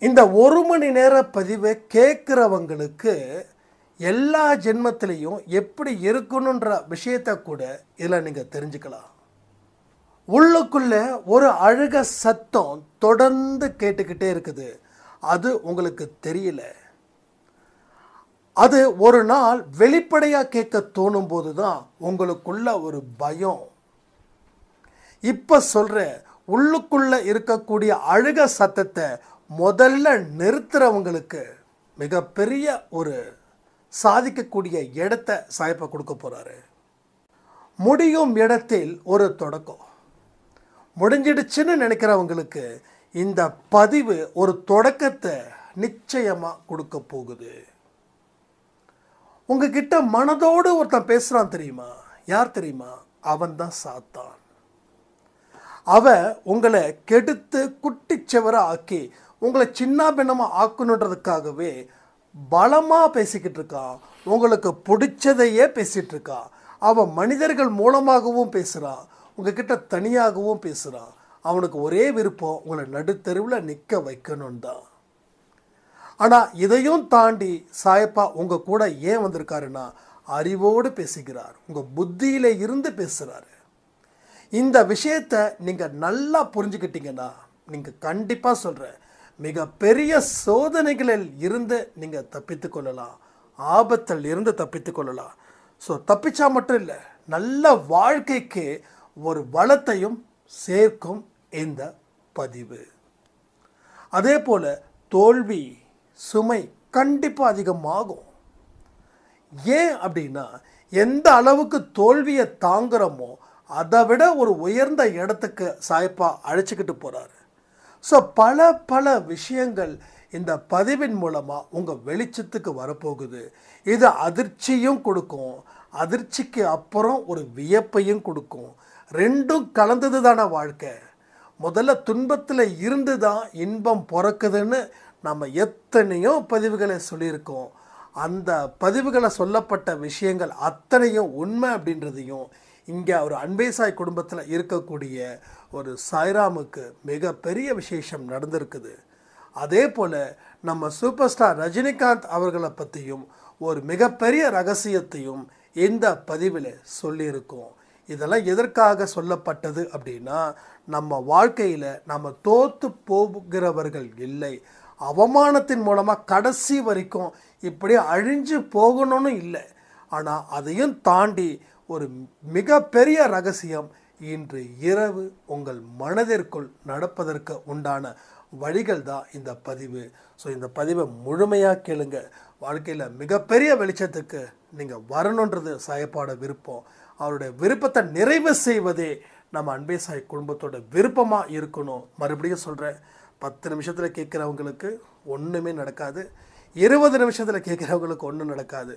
இந்த 1 மணி நேர பதிவை கேட்குறவங்களுக்கு எல்லா ஜென்மத்திலையும் எப்படி இருக்கணுன்ற விஷயத்தை கூட இதில் நீங்கள் தெரிஞ்சுக்கலாம். உள்ளுக்குள்ள ஒரு அழுக சத்தம் தொடர்ந்து கேட்டுக்கிட்டே இருக்குது. அது உங்களுக்கு தெரியல. அது ஒரு நாள் வெளிப்படையாக கேட்க தோணும் போது தான் உங்களுக்குள்ள ஒரு பயம். இப்போ சொல்கிற உள்ளுக்குள்ள இருக்கக்கூடிய அழுக சத்தத்தை முதல்ல நிறுத்துறவங்களுக்கு மிகப்பெரிய ஒரு சாதிக்கக்கூடிய இடத்தை சாயப்பா கொடுக்க போகிறாரு. முடியும் இடத்தில் ஒரு தொடக்கம். முடிஞ்சிடுச்சுன்னு நினைக்கிறவங்களுக்கு இந்த பதிவு ஒரு தொடக்கத்தை நிச்சயமாக கொடுக்க போகுது. உங்ககிட்ட மனதோடு ஒருத்தன் பேசுகிறான் தெரியுமா? யார் தெரியுமா? அவன் தான் சாத்தான். அவன் உங்களை கெடுத்து குட்டிச்சவரை ஆக்கி உங்களை சின்ன பின்னமாக ஆக்கணுன்றதுக்காகவே பலமாக பேசிக்கிட்டு இருக்கான். உங்களுக்கு பிடிச்சதையே பேசிகிட்டு இருக்கான். அவன் மனிதர்கள் மூலமாகவும் பேசுகிறான், உங்ககிட்ட தனியாகவும் பேசுகிறான். அவனுக்கு ஒரே விருப்பம் உங்களை நடுத்தெருவில் நிற்க வைக்கணும் தான். ஆனால் இதையும் தாண்டி சாயப்பா உங்கள் கூட ஏன் வந்திருக்காருன்னா அறிவோடு பேசுகிறார், உங்கள் புத்தியில இருந்து பேசுகிறாரு. இந்த விஷயத்தை நீங்கள் நல்லா புரிஞ்சுக்கிட்டீங்கன்னா நீங்கள் கண்டிப்பாக சொல்கிறேன் மிகப்பெரிய சோதனைகளில் இருந்து நீங்கள் தப்பித்து கொள்ளலாம், ஆபத்தில் இருந்து தப்பித்து கொள்ளலாம். ஸோ தப்பிச்சா மட்டும் இல்லை, நல்ல வாழ்க்கைக்கு ஒரு வளத்தையும் சேர்க்கும் இந்த பதிவு. அதே போல் தோல்வி சுமை கண்டிப்பாக அதிகமாகும். ஏன் அப்படின்னா எந்த அளவுக்கு தோல்வியை தாங்குறோமோ அதை விட ஒரு உயர்ந்த இடத்துக்கு சாயப்பா அழைச்சிக்கிட்டு போகிறாரு. ஸோ பல விஷயங்கள் இந்த பதிவின் மூலமாக உங்கள் வெளிச்சத்துக்கு வரப்போகுது. இது அதிர்ச்சியும் கொடுக்கும், அதிர்ச்சிக்கு அப்புறம் ஒரு வியப்பையும் கொடுக்கும். ரெண்டும் கலந்தது தானே வாழ்க்கை. முதல்ல துன்பத்தில் இருந்து தான் இன்பம் பிறக்குதுன்னு நம்ம எத்தனையோ பதிவுகளை சொல்லியிருக்கோம். அந்த பதிவுகளை சொல்லப்பட்ட விஷயங்கள் அத்தனையும் உண்மை அப்படின்றதையும் இங்கே ஒரு அன்பேசாய் குடும்பத்தில் இருக்கக்கூடிய ஒரு சாய்ராமுக்கு மிகப்பெரிய விசேஷம் நடந்திருக்குது. அதே போல் நம்ம சூப்பர் ஸ்டார் ரஜினிகாந்த் அவர்களை பற்றியும் ஒரு மிகப்பெரிய ரகசியத்தையும் இந்த பதிவில் சொல்லியிருக்கோம். இதெல்லாம் எதற்காக சொல்லப்பட்டது அப்படின்னா நம்ம வாழ்க்கையில் நம்ம தோற்று போகிறவர்கள் இல்லை, அவமானத்தின் மூலமாக கடைசி வரைக்கும் இப்படி அழிஞ்சு போகணும்னு இல்லை. ஆனால் அதையும் தாண்டி ஒரு மிகப்பெரிய ரகசியம் இன்று இரவு உங்கள் மனதிற்குள் நடப்பதற்கு உண்டான வழிகள் தான் இந்த பதிவு. ஸோ இந்த பதிவை முழுமையாக கேளுங்க. வாழ்க்கையில் மிகப்பெரிய வெளிச்சத்துக்கு நீங்கள் வரணுன்றது சாயப்பாட விருப்பம். அவருடைய விருப்பத்தை நிறைவு செய்வதே நம்ம அன்பேசாய் குடும்பத்தோட விருப்பமாக இருக்கணும். மறுபடியும் சொல்கிறேன், 10 நிமிஷத்தில் கேட்குறவங்களுக்கு ஒன்றுமே நடக்காது, 20 நிமிஷத்தில் கேட்குறவங்களுக்கு ஒன்றும் நடக்காது.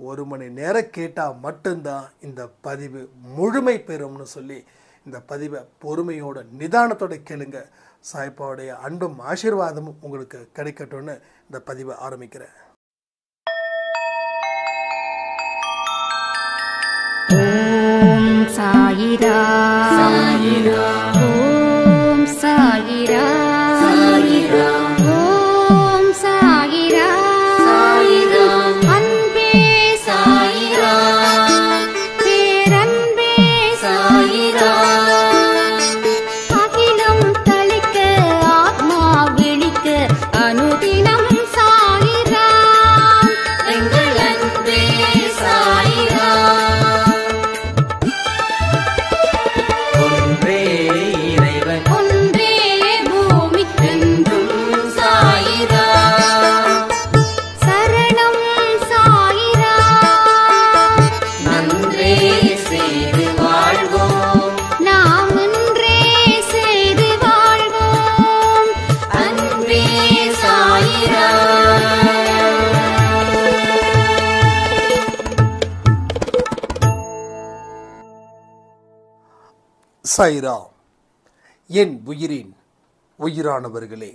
1 மணி நேரம் கேட்டால் மட்டும்தான் இந்த பதிவு முழுமை பெறும்னு சொல்லி இந்த பதிவை பொறுமையோட நிதானத்தோடு கேளுங்க. சாய்ப்பாவுடைய அன்பும் ஆசீர்வாதமும் உங்களுக்கு கிடைக்கட்டும்னு இந்த பதிவை ஆரம்பிக்கிறேன். ஓம் சாயிரா சாயிரா, ஓம் சாயிரா சாயிரா, ஓம் சாயிரா சாயிரா, அன்பே சாயிரா, பேரன்பே சாயிரா, அகிலம் தளிக்க ஆத்மா விழிக்க அனுதினம் சாயிரா, எங்கள் அன்பே சாயிரா. ஒன்றே இறைவன், ஒன்றே பூமிக்கென்றும் சாயிரா, சரணம் சாயிரா, நன்றே செய்து வாழ்வோம், நாம் ஒன்றே செய்து வாழ்வோம், அன்பே சாயிரா. சாய்ரா, என் உயிரின் உயிரானவர்களே,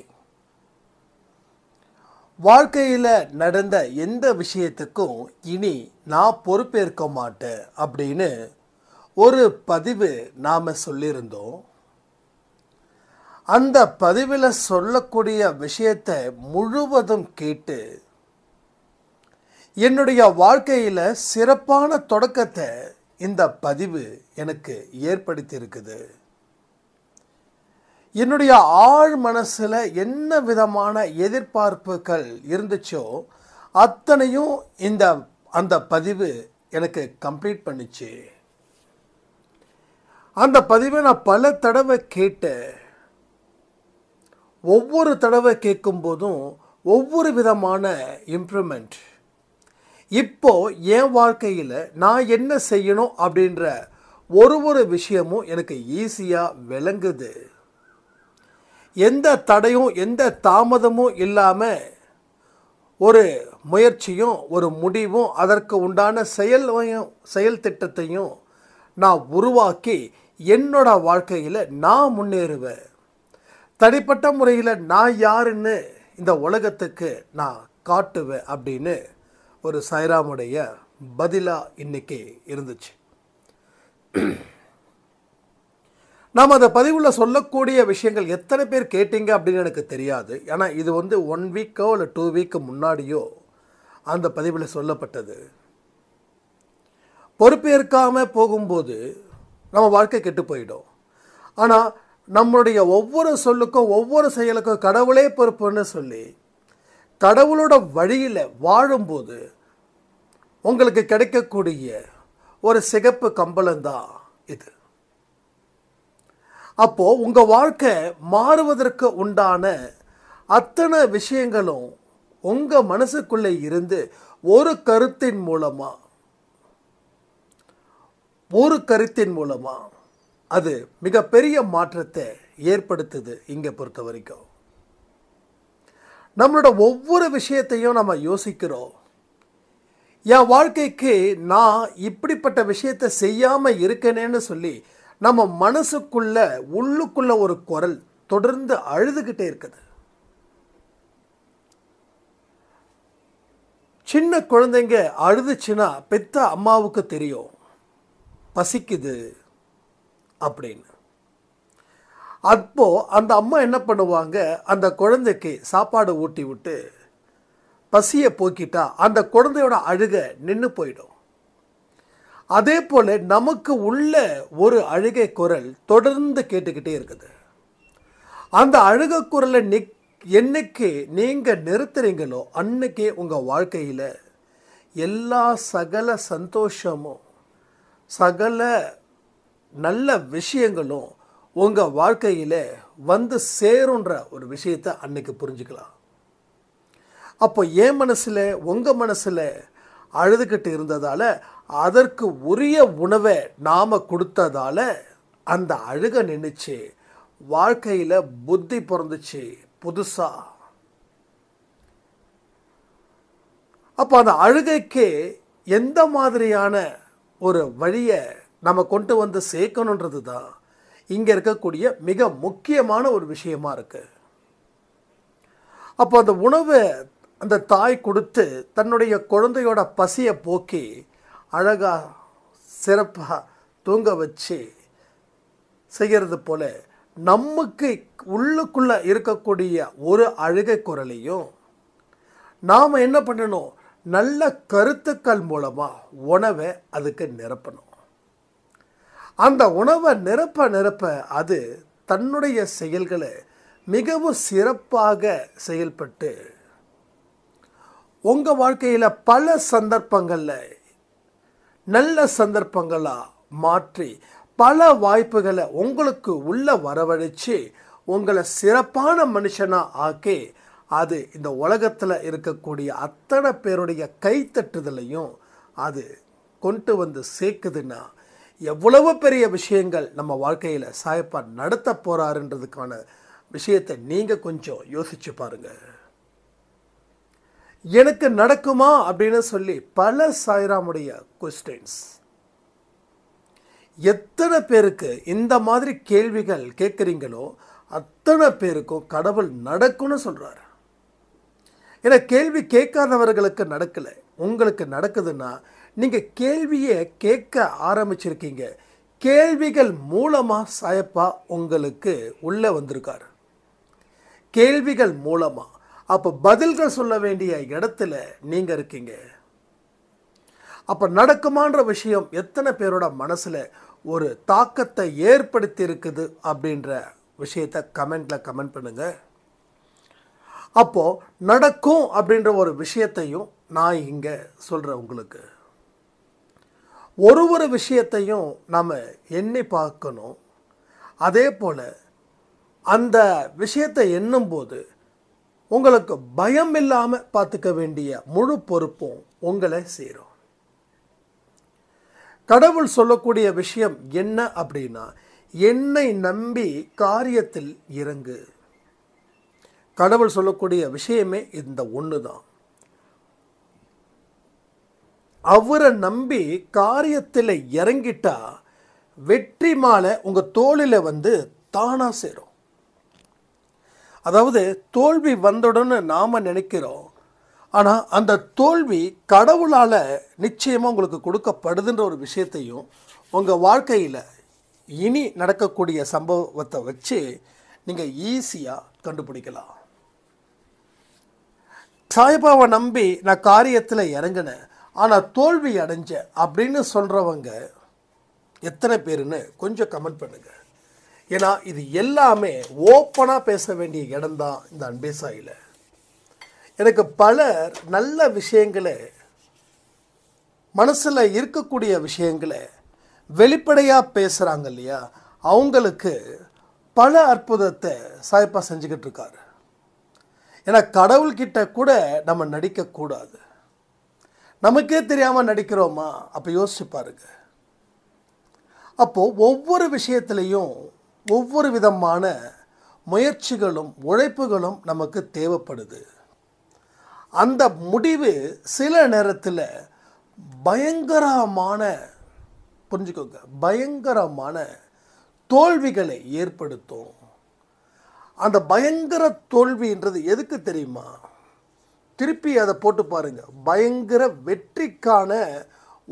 வாழ்க்கையில் நடந்த எந்த விஷயத்துக்கும் இனி நான் பொறுப்பேற்க மாட்டேன் அப்படின்னு ஒரு பதிவு நாம் சொல்லியிருந்தோம். அந்த பதிவில் சொல்லக்கூடிய விஷயத்தை முழுவதும் கேட்டு என்னுடைய வாழ்க்கையில் சிறப்பான தொடக்கத்தை இந்த பதிவு எனக்கு ஏற்படுத்தி இருக்குது. என்னுடைய ஆழ் மனசில் என்ன விதமான எதிர்பார்ப்புகள் இருந்துச்சோ அத்தனையும் அந்த பதிவு எனக்கு கம்ப்ளீட் பண்ணிச்சு. அந்த பதிவை நான் பல தடவை கேட்டேன். ஒவ்வொரு தடவை கேட்கும்போதும் ஒவ்வொரு விதமான இம்ப்ரூவ்மெண்ட். இப்போ என் வாழ்க்கையில் நான் என்ன செய்யணும் அப்படின்ற ஒரு விஷயமும் எனக்கு ஈஸியாக விளங்குது. எந்த தடையும் எந்த தாமதமும் இல்லாமல் ஒரு முயற்சியும் ஒரு முடிவும் அதற்கு உண்டான செயல் திட்டத்தையும் நான் உருவாக்கி என்னோட வாழ்க்கையில் நான் முன்னேறுவேன். தனிப்பட்ட முறையில் நான் யாருன்னு இந்த உலகத்துக்கு நான் காட்டுவேன் அப்படின்னு ஒரு சாய்ராமுடைய பதிலாக இன்னைக்கு இருந்துச்சு. நாம் அந்த பதிவில் சொல்லக்கூடிய விஷயங்கள் எத்தனை பேர் கேட்டீங்க அப்படின்னு எனக்கு தெரியாது. ஏன்னா இது 1 வீக்கோ இல்லை 2 வீக்கு முன்னாடியோ அந்த பதிவில் சொல்லப்பட்டது. பொறுப்பேற்காமல் போகும்போது நம்ம வாழ்க்கை கெட்டு போயிடும். ஆனால் நம்மளுடைய ஒவ்வொரு சொல்லுக்கும் ஒவ்வொரு செயலுக்கும் கடவுளே பொறுப்புன்னு சொல்லி கடவுளோட வழியில் வாழும்போது உங்களுக்கு கிடைக்கக்கூடிய ஒரு சிகப்பு கம்பளம்தான் இது. அப்போது உங்கள் வாழ்க்கை மாறுவதற்கு உண்டான அத்தனை விஷயங்களும் உங்கள் மனசுக்குள்ளே இருந்து ஒரு கருத்தின் மூலமாக அது மிகப்பெரிய மாற்றத்தை ஏற்படுத்துது. இங்கே பொறுத்த வரைக்கும் நம்மளோட ஒவ்வொரு விஷயத்தையும் நம்ம யோசிக்கிறோம். என் வாழ்க்கைக்கு நான் இப்படிப்பட்ட விஷயத்தை செய்யாமல் இருக்கேனேன்னு சொல்லி நம்ம மனசுக்குள்ள உள்ளுக்குள்ள ஒரு குரல் தொடர்ந்து அழுதுகிட்டே இருக்குது. சின்ன குழந்தைங்க அழுதுச்சுன்னா பெத்த அம்மாவுக்கு தெரியும் பசிக்குது அப்படின்னு. அப்போ அந்த அம்மா என்ன பண்ணுவாங்க, அந்த குழந்தைக்கு சாப்பாடு ஊட்டி விட்டு பசியை போக்கிட்டா அந்த குழந்தையோட அழுகை நின்று போயிடும். அதே போல் நமக்கு உள்ள ஒரு அழுகை குரல் தொடர்ந்து கேட்டுக்கிட்டே இருக்குது. அந்த அழுகை குரலை என்னைக்கு நீங்கள் நிறுத்துறீங்களோ அன்னைக்கே உங்கள் வாழ்க்கையில் எல்லா சகல சந்தோஷமும் சகல நல்ல விஷயங்களும் உங்கள் வாழ்க்கையில் வந்து சேருன்ற ஒரு விஷயத்தை அன்னைக்கு புரிஞ்சுக்கலாம். அப்போ என் மனசில் உங்கள் மனசில் அழுதுகிட்டு இருந்ததால் அதற்கு உரிய உணவை நாம் கொடுத்ததால அந்த அழுகை நின்றுச்சு. வாழ்க்கையில் புத்தி பிறந்துச்சு புதுசாக. அப்போ அந்த அழுகைக்கு எந்த மாதிரியான ஒரு வழியை நம்ம கொண்டு வந்து சேர்க்கணுன்றது தான் இங்கே இருக்கக்கூடிய மிக முக்கியமான ஒரு விஷயமா இருக்குது. அப்போ அந்த உணவை அந்த தாய் கொடுத்து தன்னுடைய குழந்தையோட பசியை போக்கி அழகாக சிறப்பாக தூங்க வச்சு செய்கிறது போல நமக்கு உள்ளுக்குள்ளே இருக்கக்கூடிய ஒரு அழுகை குரலையும் நாம் என்ன பண்ணணும், நல்ல கருத்துக்கள் மூலமாக உணவை அதுக்கு நிரப்பணும். அந்த உணவை நிரப்ப அது தன்னுடைய செயல்களை மிகவும் சிறப்பாக செயல்பட்டு உங்கள் வாழ்க்கையில் பல சந்தர்ப்பங்களில் நல்ல சந்தர்ப்பங்களாக மாற்றி பல வாய்ப்புகளை உங்களுக்கு உள்ள வரவழைச்சு உங்களை சிறப்பான மனுஷனாக ஆக்கி அது இந்த உலகத்தில் இருக்கக்கூடிய அத்தனை பேருடைய கைத்தட்டுதலையும் அது கொண்டு வந்து சேர்க்குதுன்னா எவ்வளவு பெரிய விஷயங்கள் நம்ம வாழ்க்கையில் சாயப்பா நடத்த போகிறாருன்றதுக்கான விஷயத்தை நீங்கள் கொஞ்சம் யோசிச்சு பாருங்கள். எனக்கு நடக்குமா அப்படின்னு சொல்லி பல சாய்ராமுடைய குவெஸ்டின்ஸ். எத்தனை பேருக்கு இந்த மாதிரி கேள்விகள் கேட்குறீங்களோ அத்தனை பேருக்கும் கடவுள் நடக்கும்னு சொல்கிறார். ஏன்னா கேள்வி கேட்காதவர்களுக்கு நடக்கலை, உங்களுக்கு நடக்குதுன்னா நீங்கள் கேள்வியை கேட்க ஆரம்பிச்சிருக்கீங்க. கேள்விகள் மூலமாக சாயப்பா உங்களுக்கு உள்ளே வந்திருக்கார். கேள்விகள் மூலமா. அப்போ பதில்கள் சொல்ல வேண்டிய இடத்துல நீங்க இருக்கீங்க. அப்போ நடக்குமான்ற விஷயம் எத்தனை பேரோட மனசுல ஒரு தாக்கத்தை ஏற்படுத்தி இருக்குது அப்படின்ற விஷயத்தை கமெண்ட் பண்ணுங்க. அப்போ நடக்கும் அப்படின்ற ஒரு விஷயத்தையும் நான் இங்க சொல்றேன் உங்களுக்கு. ஒரு விஷயத்தையும் நாம் எண்ணி பார்க்கணும். அதே போல் அந்த விஷயத்தை எண்ணும்போது உங்களுக்கு பயம் இல்லாமல் பார்த்துக்க வேண்டிய முழு பொறுப்பும் உங்களை சேரும். கடவுள் சொல்லக்கூடிய விஷயம் என்ன அப்படின்னா, என்னை நம்பி காரியத்தில் இறங்கு. கடவுள் சொல்லக்கூடிய விஷயமே இந்த ஒன்று தான். அவரை நம்பி காரியத்தில் இறங்கிட்டா வெற்றி மாலை உங்கள் தோளில் வந்து தானாக சேரும். அதாவது தோல்வி வந்தோடனே நாம் நினைக்கிறோம், ஆனால் அந்த தோல்வி கடவுளால் நிச்சயமாக உங்களுக்கு கொடுக்கப்படுதுன்ற ஒரு விஷயத்தையும் உங்கள் வாழ்க்கையில் இனி நடக்கக்கூடிய சம்பவத்தை வச்சு நீங்கள் ஈஸியாக கண்டுபிடிக்கலாம். சாய்பாவை நம்பி நான் காரியத்தில் இறங்கினேன், ஆனால் தோல்வி அடைஞ்சேன் அப்படின்னு சொல்கிறவங்க எத்தனை பேருன்னு கொஞ்சம் கமெண்ட் பண்ணுங்கள். ஏன்னா இது எல்லாமே ஓப்பனாக பேச வேண்டிய இடம்தான் இந்த அன்பே சாயில. எனக்கு பலர் நல்ல விஷயங்களை, மனசில் இருக்கக்கூடிய விஷயங்களை வெளிப்படையாக பேசுகிறாங்க இல்லையா, அவங்களுக்கு பல அற்புதத்தை சாய்ப்பா செஞ்சுக்கிட்டு இருக்காரு. ஏன்னா கடவுள்கிட்ட கூட நம்ம நடிக்கக்கூடாது. நமக்கே தெரியாமல் நடிக்கிறோமா? அப்போ யோசிச்சு பாருங்க. அப்போது ஒவ்வொரு விஷயத்துலேயும் ஒவ்வொரு விதமான முயற்சிகளும் உழைப்புகளும் நமக்கு தேவைப்படுது. அந்த முடிவு சில நேரத்தில் பயங்கரமான, புரிஞ்சுக்கோங்க, பயங்கரமான தோல்விகளை ஏற்படுத்தும். அந்த பயங்கர தோல்வின்றது எதுக்கு தெரியுமா? திருப்பி அதை போட்டு பாருங்க, பயங்கர வெற்றிக்கான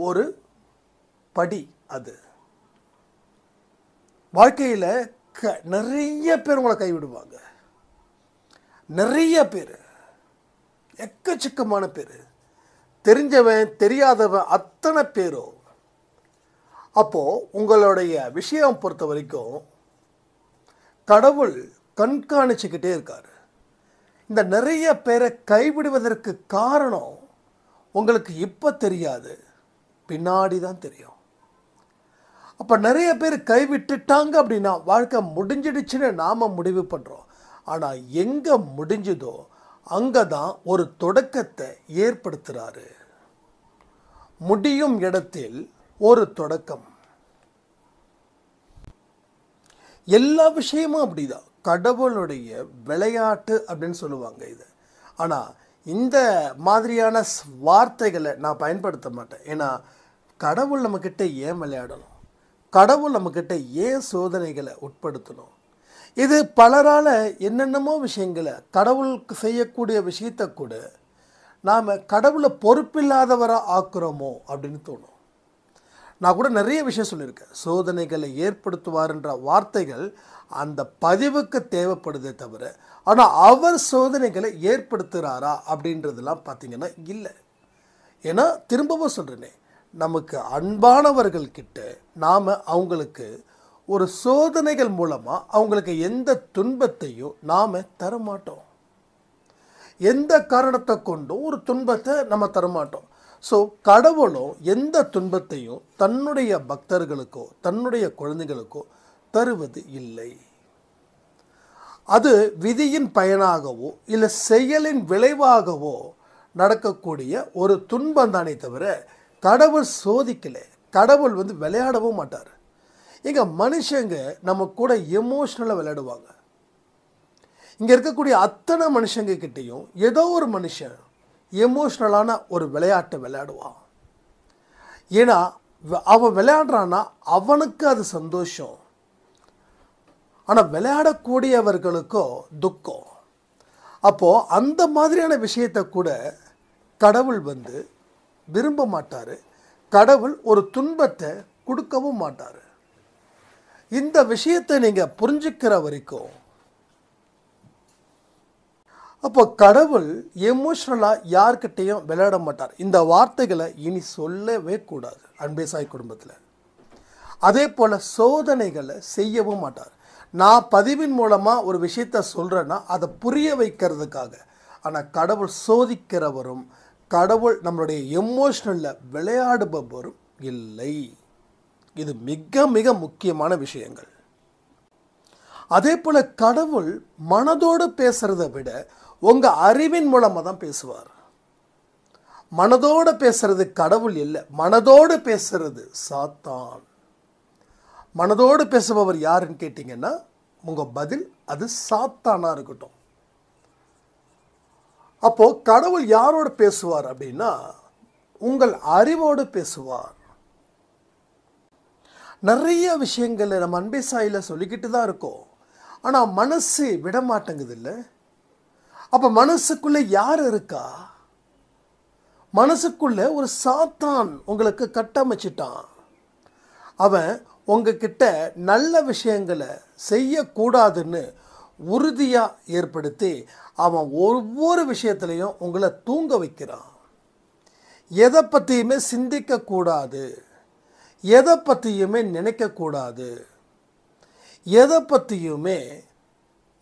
ஒரு படி அது. வாழ்க்கையில் நிறைய பேர் உங்களை கைவிடுவாங்க. நிறைய பேர், எக்கச்சக்கமான பேர், தெரிஞ்சவன் தெரியாதவன் அத்தனை பேரும். அப்போது உங்களுடைய விஷயம் பொறுத்த வரைக்கும் கடவுள் கண்காணிச்சுக்கிட்டே இருக்கார். இந்த நிறைய பேரை கைவிடுவதற்கு காரணம் உங்களுக்கு இப்போ தெரியாது, பின்னாடி தான் தெரியும். அப்போ நிறைய பேர் கைவிட்டுட்டாங்க அப்படின்னா வாழ்க்கை முடிஞ்சிடுச்சுன்னு நாம் முடிவு பண்ணுறோம். ஆனால் எங்கே முடிஞ்சுதோ அங்கே தான் ஒரு தொடக்கத்தை ஏற்படுத்துகிறாரு. முடியும் இடத்தில் ஒரு தொடக்கம். எல்லா விஷயமும் அப்படிதான். கடவுளுடைய விளையாட்டு அப்படின்னு சொல்லுவாங்க இது. ஆனால் இந்த மாதிரியான வார்த்தைகளை நான் பயன்படுத்த மாட்டேன். ஏன்னா கடவுள் நம்மக்கிட்ட ஏன் விளையாடணும்? கடவுள் நம்மக்கிட்ட ஏன் சோதனைகளை உட்படுத்தணும்? இது பலரால் என்னென்னமோ விஷயங்களை, கடவுளுக்கு செய்யக்கூடிய விஷயத்தை கூட நாம் கடவுளை பொறுப்பில்லாதவராக ஆக்குறோமோ அப்படின்னு தோணும். நான் கூட நிறைய விஷயம் சொல்லியிருக்கேன். சோதனைகளை ஏற்படுத்துவார்ன்ற வார்த்தைகள் அந்த பதிவுக்கு தேவைப்படுதே தவிர, ஆனால் அவர் சோதனைகளை ஏற்படுத்துகிறாரா அப்படின்றதெல்லாம் பார்த்திங்கன்னா இல்லை. ஏன்னா திரும்பவும் சொல்கிறேனே, நமக்கு அன்பானவர்கள்கிட்ட நாம் அவங்களுக்கு ஒரு சோதனைகள் மூலமாக அவங்களுக்கு எந்த துன்பத்தையும் நாம் தரமாட்டோம். எந்த காரணத்தை கொண்டும் ஒரு துன்பத்தை நம்ம தரமாட்டோம். ஸோ கடவுளும் எந்த துன்பத்தையும் தன்னுடைய பக்தர்களுக்கோ தன்னுடைய குழந்தைகளுக்கோ தருவது இல்லை. அது விதியின் பயனாகவோ இல்லை செயலின் விளைவாகவோ நடக்கக்கூடிய ஒரு துன்பம் தானே தவிர கடவுள் சோதிக்கலை. கடவுள் விளையாடவும் மாட்டார். இங்கே மனுஷங்க நம்ம கூட எமோஷ்னலாக விளையாடுவாங்க. இங்கே இருக்கக்கூடிய அத்தனை மனுஷங்க கிட்டேயும் ஏதோ ஒரு மனுஷன் எமோஷ்னலான ஒரு விளையாட்டை விளையாடுவான். ஏன்னா அவன் விளையாடுறான்னா அவனுக்கு அது சந்தோஷம். ஆனால் விளையாடக்கூடியவர்களுக்கோ துக்கம். அப்போது அந்த மாதிரியான விஷயத்தை கூட கடவுள் விரும்ப மாட்டார். கடவுள் ஒரு துன்பத்தை கொடுக்கவும் மாட்டார். இந்த விஷயத்தை நீங்கள் புரிஞ்சுக்கிற வரைக்கும் அப்போ கடவுள் எமோஷ்னலாக யார்கிட்டையும் விளையாட மாட்டார். இந்த வார்த்தைகளை இனி சொல்லவே கூடாது அன்பே சாய் குடும்பத்தில். அதே போல் சோதனைகளை செய்யவும் மாட்டார். நான் பதிவின் மூலமாக ஒரு விஷயத்த சொல்கிறேன்னா அதை புரிய வைக்கிறதுக்காக. ஆனால் கடவுள் சோதிக்கிறவரும் கடவுள் நம்மளுடைய எமோஷ்னலில் விளையாடுபவரும் இல்லை. இது மிக மிக முக்கியமான விஷயங்கள். அதே போல் கடவுள் மனதோடு பேசுகிறத விட உங்கள் அறிவின் மூலமாக தான் பேசுவார். மனதோடு பேசுறது கடவுள் இல்லை, மனதோடு பேசுறது சாத்தான். மனதோடு பேசுபவர் யாருன்னு கேட்டிங்கன்னா உங்கள் பதில் அது சாத்தானாக இருக்கட்டும். அப்போது கடவுள் யாரோடு பேசுவார் அப்படின்னா உங்கள் அறிவோடு பேசுவார். நிறைய விஷயங்களை நம்ம அன்பே சாயில சொல்லிக்கிட்டு தான் இருக்கோம். ஆனால் மனசு விட மாட்டேங்குது இல்லை. அப்போ மனசுக்குள்ளே யார் இருக்கா? மனசுக்குள்ளே ஒரு சாத்தான் உங்களுக்கு கட்டமைச்சிட்டான். அவன் உங்ககிட்ட நல்ல விஷயங்களை செய்யக்கூடாதுன்னு உறுதியாக ஏற்படுத்தி அவன் ஒவ்வொரு விஷயத்துலையும் உங்களை தூங்க வைக்கிறான். எதை பற்றியுமே சிந்திக்கக்கூடாது, எதை பற்றியுமே நினைக்கக்கூடாது, எதை பற்றியுமே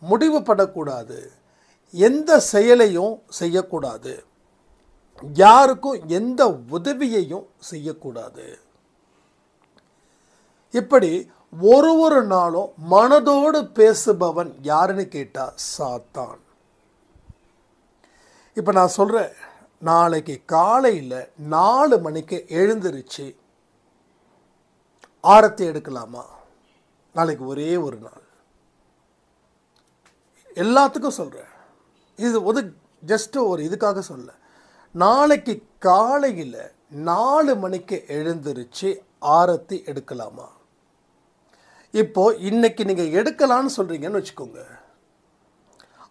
முடிவுபடக்கூடாது, எந்த செயலையும் செய்யக்கூடாது, யாருக்கும் எந்த உதவியையும் செய்யக்கூடாது. இப்படி ஒரு நாளும் மனதோடு பேசுபவன் யாருன்னு கேட்டால் சாத்தான். இப்போ நான் சொல்கிறேன், நாளைக்கு காலையில் 4 மணிக்கு எழுந்திருச்சு ஆரத்தி எடுக்கலாமா? நாளைக்கு ஒரே ஒரு நாள். எல்லாத்துக்கும் சொல்கிறேன், இது ஜஸ்ட் ஒரு இதுக்காக சொல்ல. நாளைக்கு காலையில் 4 மணிக்கு எழுந்திருச்சு ஆரத்தி எடுக்கலாமா? இப்போ இன்னைக்கு நீங்கள் எடுக்கலான்னு சொல்கிறீங்கன்னு வச்சுக்கோங்க.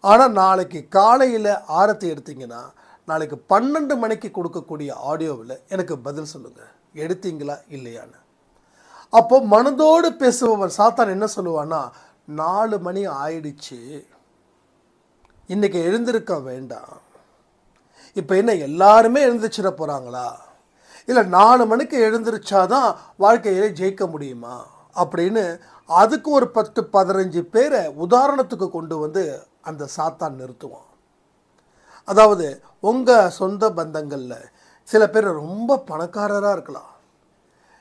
ஆனால் நாளைக்கு காலையில் ஆரத்தி எடுத்தீங்கன்னா நாளைக்கு 12 மணிக்கு கொடுக்கக்கூடிய ஆடியோவில் எனக்கு பதில் சொல்லுங்கள், எடுத்தீங்களா இல்லையான்னு. அப்போ மனதோடு பேசுபவன் சாத்தான் என்ன சொல்லுவான்னா, 4 மணி ஆயிடுச்சு, இன்னைக்கு எழுந்திருக்க வேண்டாம். இப்போ என்ன எல்லாருமே எழுந்திரிச்சிட போகிறாங்களா? இல்லை 4 மணிக்கு எழுந்திரிச்சாதான் வாழ்க்கையிலே ஜெயிக்க முடியுமா அப்படின்னு அதுக்கு ஒரு 10-15 பேரை உதாரணத்துக்கு கொண்டு வந்து அந்த சாத்தான் நிறுத்துவான். அதாவது உங்கள் சொந்த பந்தங்களில் சில பேர் ரொம்ப பணக்காரராக இருக்கலாம்,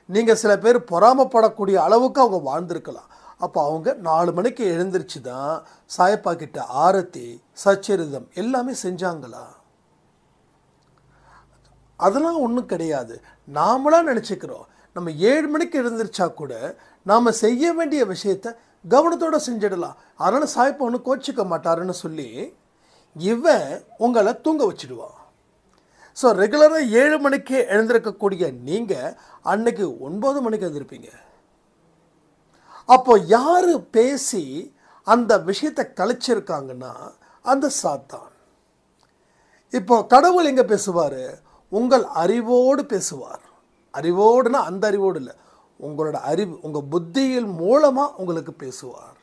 நீங்கள் சில பேர் பொறாமப்படக்கூடிய அளவுக்கு அவங்க வாழ்ந்திருக்கலாம். அப்போ அவங்க 4 மணிக்கு எழுந்திரிச்சு தான் சாயப்பா கிட்ட ஆரத்தி சச்சரிதம் எல்லாமே செஞ்சாங்களா? அதெல்லாம் ஒன்றும் கிடையாது. நாமளாக நினச்சிக்கிறோம் நம்ம 7 மணிக்கு எழுந்திரிச்சா கூட நாம் செய்ய வேண்டிய விஷயத்தை கவனத்தோடு செஞ்சிடலாம், அதனால் சாயப்பா ஒன்றும் கோச்சிக்க மாட்டாருன்னு சொல்லி இவன் உங்களை தூங்க வச்சிடுவான். ஸோ ரெகுலராக 7 மணிக்கு எழுந்திருக்கக்கூடிய நீங்கள் அன்னைக்கு 9 மணிக்கு எழுந்திருப்பீங்க. அப்போ யார் பேசி அந்த விஷயத்தை கழிச்சிருக்காங்கன்னா அந்த சாத்தான். இப்போ கடவுள் எங்கே பேசுவார்? உங்கள் அறிவோடு பேசுவார். அறிவோடுனா அந்த அறிவோடு இல்லை, உங்களோட அறிவு, உங்கள் புத்தியின் மூலமாக உங்களுக்கு பேசுவார்.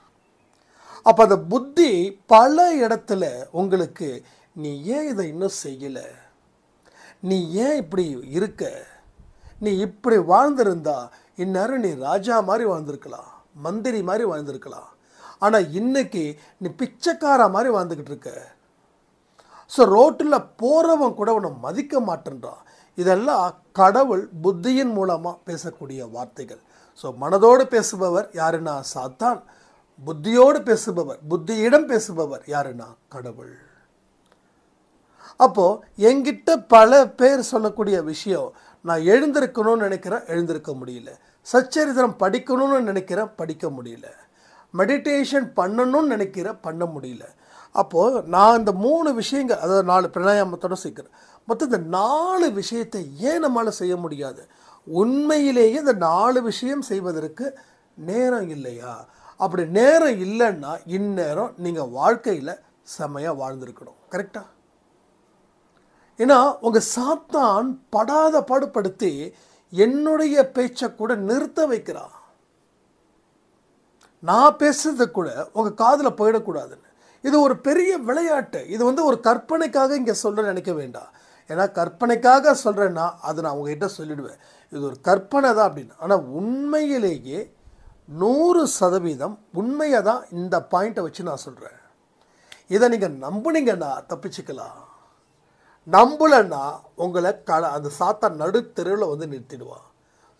அப்போ அந்த புத்தி பல இடத்துல உங்களுக்கு, நீ ஏன் இதை இன்னும் செய்யலை, நீ ஏன் இப்படி இருக்க, நீ இப்படி வாழ்ந்திருந்தா இந்நேரம் நீ ராஜா மாதிரி வாழ்ந்திருக்கலாம், மந்திரி மாதிரி வாழ்ந்திருக்கலாம், ஆனால் இன்னைக்கு நீ பிச்சைக்கார மாதிரி வாழ்ந்துக்கிட்டு இருக்க. ஸோ ரோட்டில் போகிறவன் கூட உன்னை மதிக்க மாட்டேன்றான். இதெல்லாம் கடவுள் புத்தியின் மூலமாக பேசக்கூடிய வார்த்தைகள். ஸோ மனதோடு பேசுபவர் யாருன்னா சாத்தான், புத்தியோடு பேசுபவர், புத்தியிடம் பேசுபவர் யாருன்னா கடவுள். அப்போது என்கிட்ட பல பேர் சொல்லக்கூடிய விஷயம், நான் எழுந்திருக்கணும்னு நினைக்கிறேன், எழுந்திருக்க முடியல, சச்சரித்திரம் படிக்கணும்னு நினைக்கிறேன், படிக்க முடியல, மெடிடேஷன் பண்ணணும்னு நினைக்கிறேன், பண்ண முடியல. அப்போது நான் இந்த 3 விஷயங்கள், அதாவது 4 பிராணாயாமத்தோடு சேர்க்கிறேன். மொத்தம் இந்த 4 விஷயத்தை ஏன் நம்மளால் செய்ய முடியாது? உண்மையிலேயே இந்த 4 விஷயம் செய்வதற்கு நேரம் இல்லையா? அப்படி நேரம் இல்லைன்னா இந்நேரம் நீங்கள் வாழ்க்கையில் செமையாக வாழ்ந்துருக்கணும். கரெக்டாக? ஏன்னா உங்கள் சாத்தான் படாத பாடுபடுத்தி என்னுடைய பேச்சை கூட நிறுத்த வைக்கிறான். நான் பேசுறது கூட உங்கள் காதில் போயிடக்கூடாதுன்னு. இது ஒரு பெரிய விளையாட்டு. இது வந்து ஒரு கற்பனைக்காக இங்கே சொல்ல நினைக்க வேண்டாம். ஏன்னா கற்பனைக்காக சொல்கிறேன்னா அது நான் உங்ககிட்ட சொல்லிடுவேன், இது ஒரு கற்பனை தான் அப்படின்னு. ஆனால் உண்மையிலேயே 100% உண்மையை தான் இந்த பாயிண்ட்டை வச்சு நான் சொல்கிறேன். இதை நீங்கள் நம்புனீங்கன்னா தப்பிச்சுக்கலாம், நம்பலைன்னா உங்களை அந்த சாத்தான் நடுத்தெருவில் வந்து நிறுத்திடுவான்.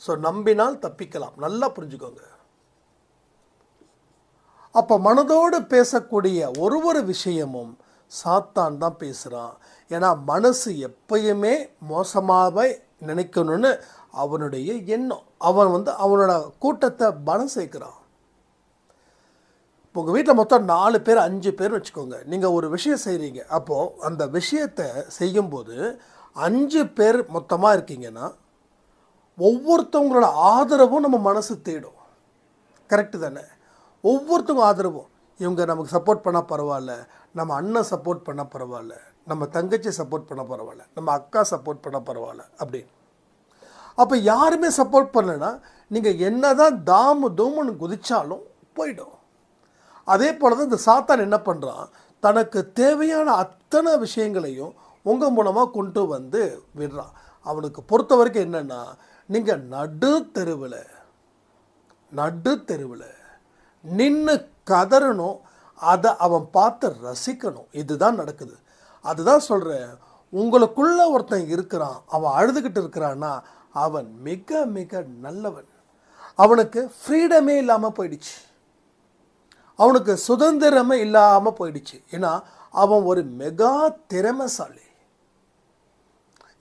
ஸோ நம்பினால் தப்பிக்கலாம், நல்லா புரிஞ்சுக்கோங்க. அப்போ மனதோடு பேசக்கூடிய ஒரு விஷயமும் சாத்தான் தான் பேசுகிறான். ஏன்னா மனசு எப்பயுமே மோசமாகவே நினைக்கணும்னு அவனுடைய எண்ணம். அவன் வந்து அவனோட கூட்டத்தை பலம் சேர்க்கிறான். இப்போ உங்கள் வீட்டில் மொத்தம் 4 பேர் 5 பேர்னு வச்சுக்கோங்க. நீங்கள் ஒரு விஷயம் செய்கிறீங்க, அப்போது அந்த விஷயத்தை செய்யும்போது 5 பேர் மொத்தமாக இருக்கீங்கன்னா ஒவ்வொருத்தவங்களோட ஆதரவும் நம்ம மனசு தேடும். கரெக்டு தானே? ஒவ்வொருத்தவங்க ஆதரவும், இவங்க நமக்கு சப்போர்ட் பண்ணால் பரவாயில்ல, நம்ம அண்ணன் சப்போர்ட் பண்ணால் பரவாயில்ல, நம்ம தங்கச்சி சப்போர்ட் பண்ண பரவாயில்ல, நம்ம அக்கா சப்போர்ட் பண்ண பரவாயில்ல அப்படின்னு. அப்போ யாருமே சப்போர்ட் பண்ணலைன்னா நீங்கள் என்ன தான் தாமு தூமுன்னு குதிச்சாலும் போயிடும். அதே போல் தான் இந்த சாத்தான் என்ன பண்ணுறான், தனக்கு தேவையான அத்தனை விஷயங்களையும் உங்கள் மூலமாக கொண்டு வந்து விடுறான். அவனுக்கு பொறுத்த வரைக்கும் என்னென்னா, நீங்கள் நடுத்தெருவில் நின்று கதறணும், அதை அவன் பார்த்து ரசிக்கணும். இதுதான் நடக்குது. அதுதான் சொல்கிறேன், உங்களுக்குள்ள ஒருத்தன் இருக்கிறான், அவன் அழுதுகிட்டு இருக்கிறான்னா அவன் மிக மிக நல்லவன். அவனுக்கு ஃப்ரீடமே இல்லாமல் போயிடுச்சு, அவனுக்கு சுதந்திரமே இல்லாமல் போயிடுச்சு. ஏன்னா அவன் ஒரு மெகா திறமைசாலி.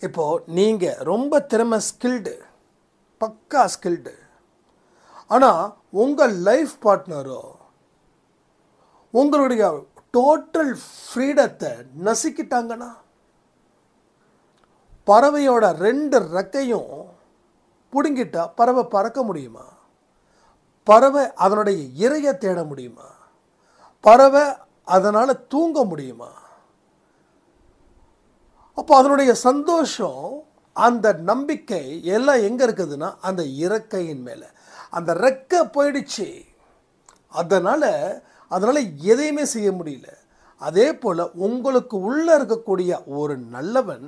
இப்போது நீங்கள் ரொம்ப ஸ்கில்டு, பக்கா ஸ்கில்டு, ஆனால் உங்கள் லைஃப் பார்ட்னரோ உங்களுடைய டோட்டல் ஃப்ரீடத்தை நசுக்கிட்டாங்கன்னா, பறவையோட 2 ரெக்கையும் பிடுங்கிட்டா பறவை பறக்க முடியுமா? பறவை அதனுடைய இரையை தேட முடியுமா? பறவை அதனால் தூங்க முடியுமா? அப்போ அதனுடைய சந்தோஷம், அந்த நம்பிக்கை எல்லாம் எங்கே இருக்குதுன்னா அந்த இறக்கையின் மேலே. அந்த ரெக்கை போயிடுச்சு, அதனால் எதையுமே செய்ய முடியல. அதே போல் உங்களுக்கு உள்ளே இருக்கக்கூடிய ஒரு நல்லவன்,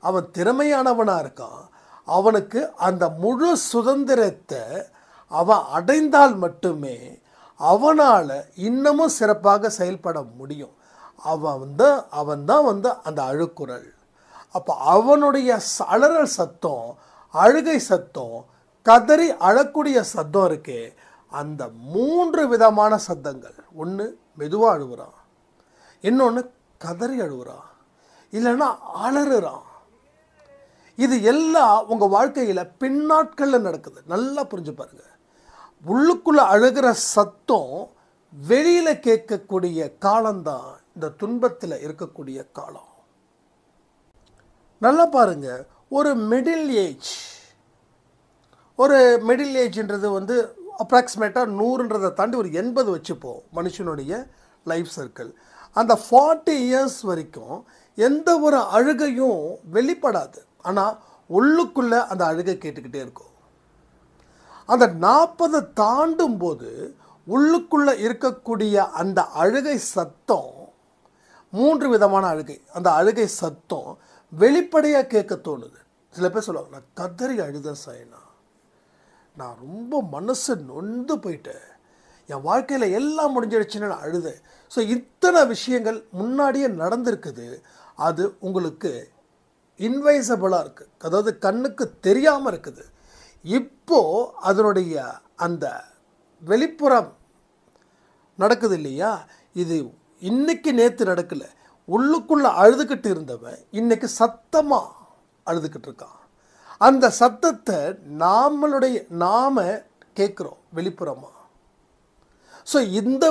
அவன் திறமையானவனாக இருக்கான், அவனுக்கு அந்த முழு சுதந்திரத்தை அவன் அடைந்தால் மட்டுமே அவனால் இன்னமும் சிறப்பாக செயல்பட முடியும். அவன் தான் வந்து அந்த அழுக்குரல். அப்போ அவனுடைய அலறல் சத்தம், அழுகை சத்தம், கதறி அழக்கூடிய சத்தம் இருக்கே, அந்த 3 விதமான சத்தங்கள். ஒன்று மெதுவாக அழுகுறான், இன்னொன்று கதறி அழுகுறான், இல்லைன்னா அலறுறான். இது எல்லாம் உங்கள் வாழ்க்கையில் பின்னாட்களில் நடக்குது. நல்லா புரிஞ்சு பாருங்கள். உள்ளுக்குள்ளே அழுகிற சத்தம் வெளியில் கேட்கக்கூடிய காலம்தான் இந்த துன்பத்தில் இருக்கக்கூடிய காலம். நல்லா பாருங்க, ஒரு மிடில் ஏஜ்ன்றது வந்து அப்ராக்சிமேட்டாக 100ன்றதை தாண்டி ஒரு 80 வச்சுப்போம் மனுஷனுடைய லைஃப் சர்க்கிள். அந்த 40 இயர்ஸ் வரைக்கும் எந்த ஒரு அழுகையும் வெளிப்படாது, ஆனால் உள்ளுக்குள்ளே அந்த அழுகை கேட்டுக்கிட்டே இருக்கும். அந்த 40 தாண்டும் போது உள்ளுக்குள்ளே இருக்கக்கூடிய அந்த அழுகை சத்தம், 3 விதமான அழுகை, அந்த அழுகை சத்தம் வெளிப்படையாக கேட்க தோணுது. சில பேர் சொல்லுவாங்க, நான் கதறி அழுதேன் சாய்னா, நான் ரொம்ப மனசு நொந்து போயிட்டேன், என் வாழ்க்கையில் எல்லாம் முடிஞ்சிடுச்சுன்னு நான் அழுதேன். ஸோ இத்தனை விஷயங்கள் முன்னாடியே நடந்திருக்குது. அது உங்களுக்கு இன்வைசபிளாக இருக்குது, அதாவது கண்ணுக்கு தெரியாமல் இருக்குது. இப்போது அதனுடைய அந்த வெளிப்புறம் நடக்குது இல்லையா, இது இன்னைக்கு நேற்று நடக்கலை. உள்ளுக்குள்ளே அழுதுகிட்டு இருந்தவன் இன்னைக்கு சத்தமாக அழுதுகிட்டு இருக்கான். அந்த சத்தத்தை நாம கேட்குறோம் வெளிப்புறமாக. ஸோ இந்த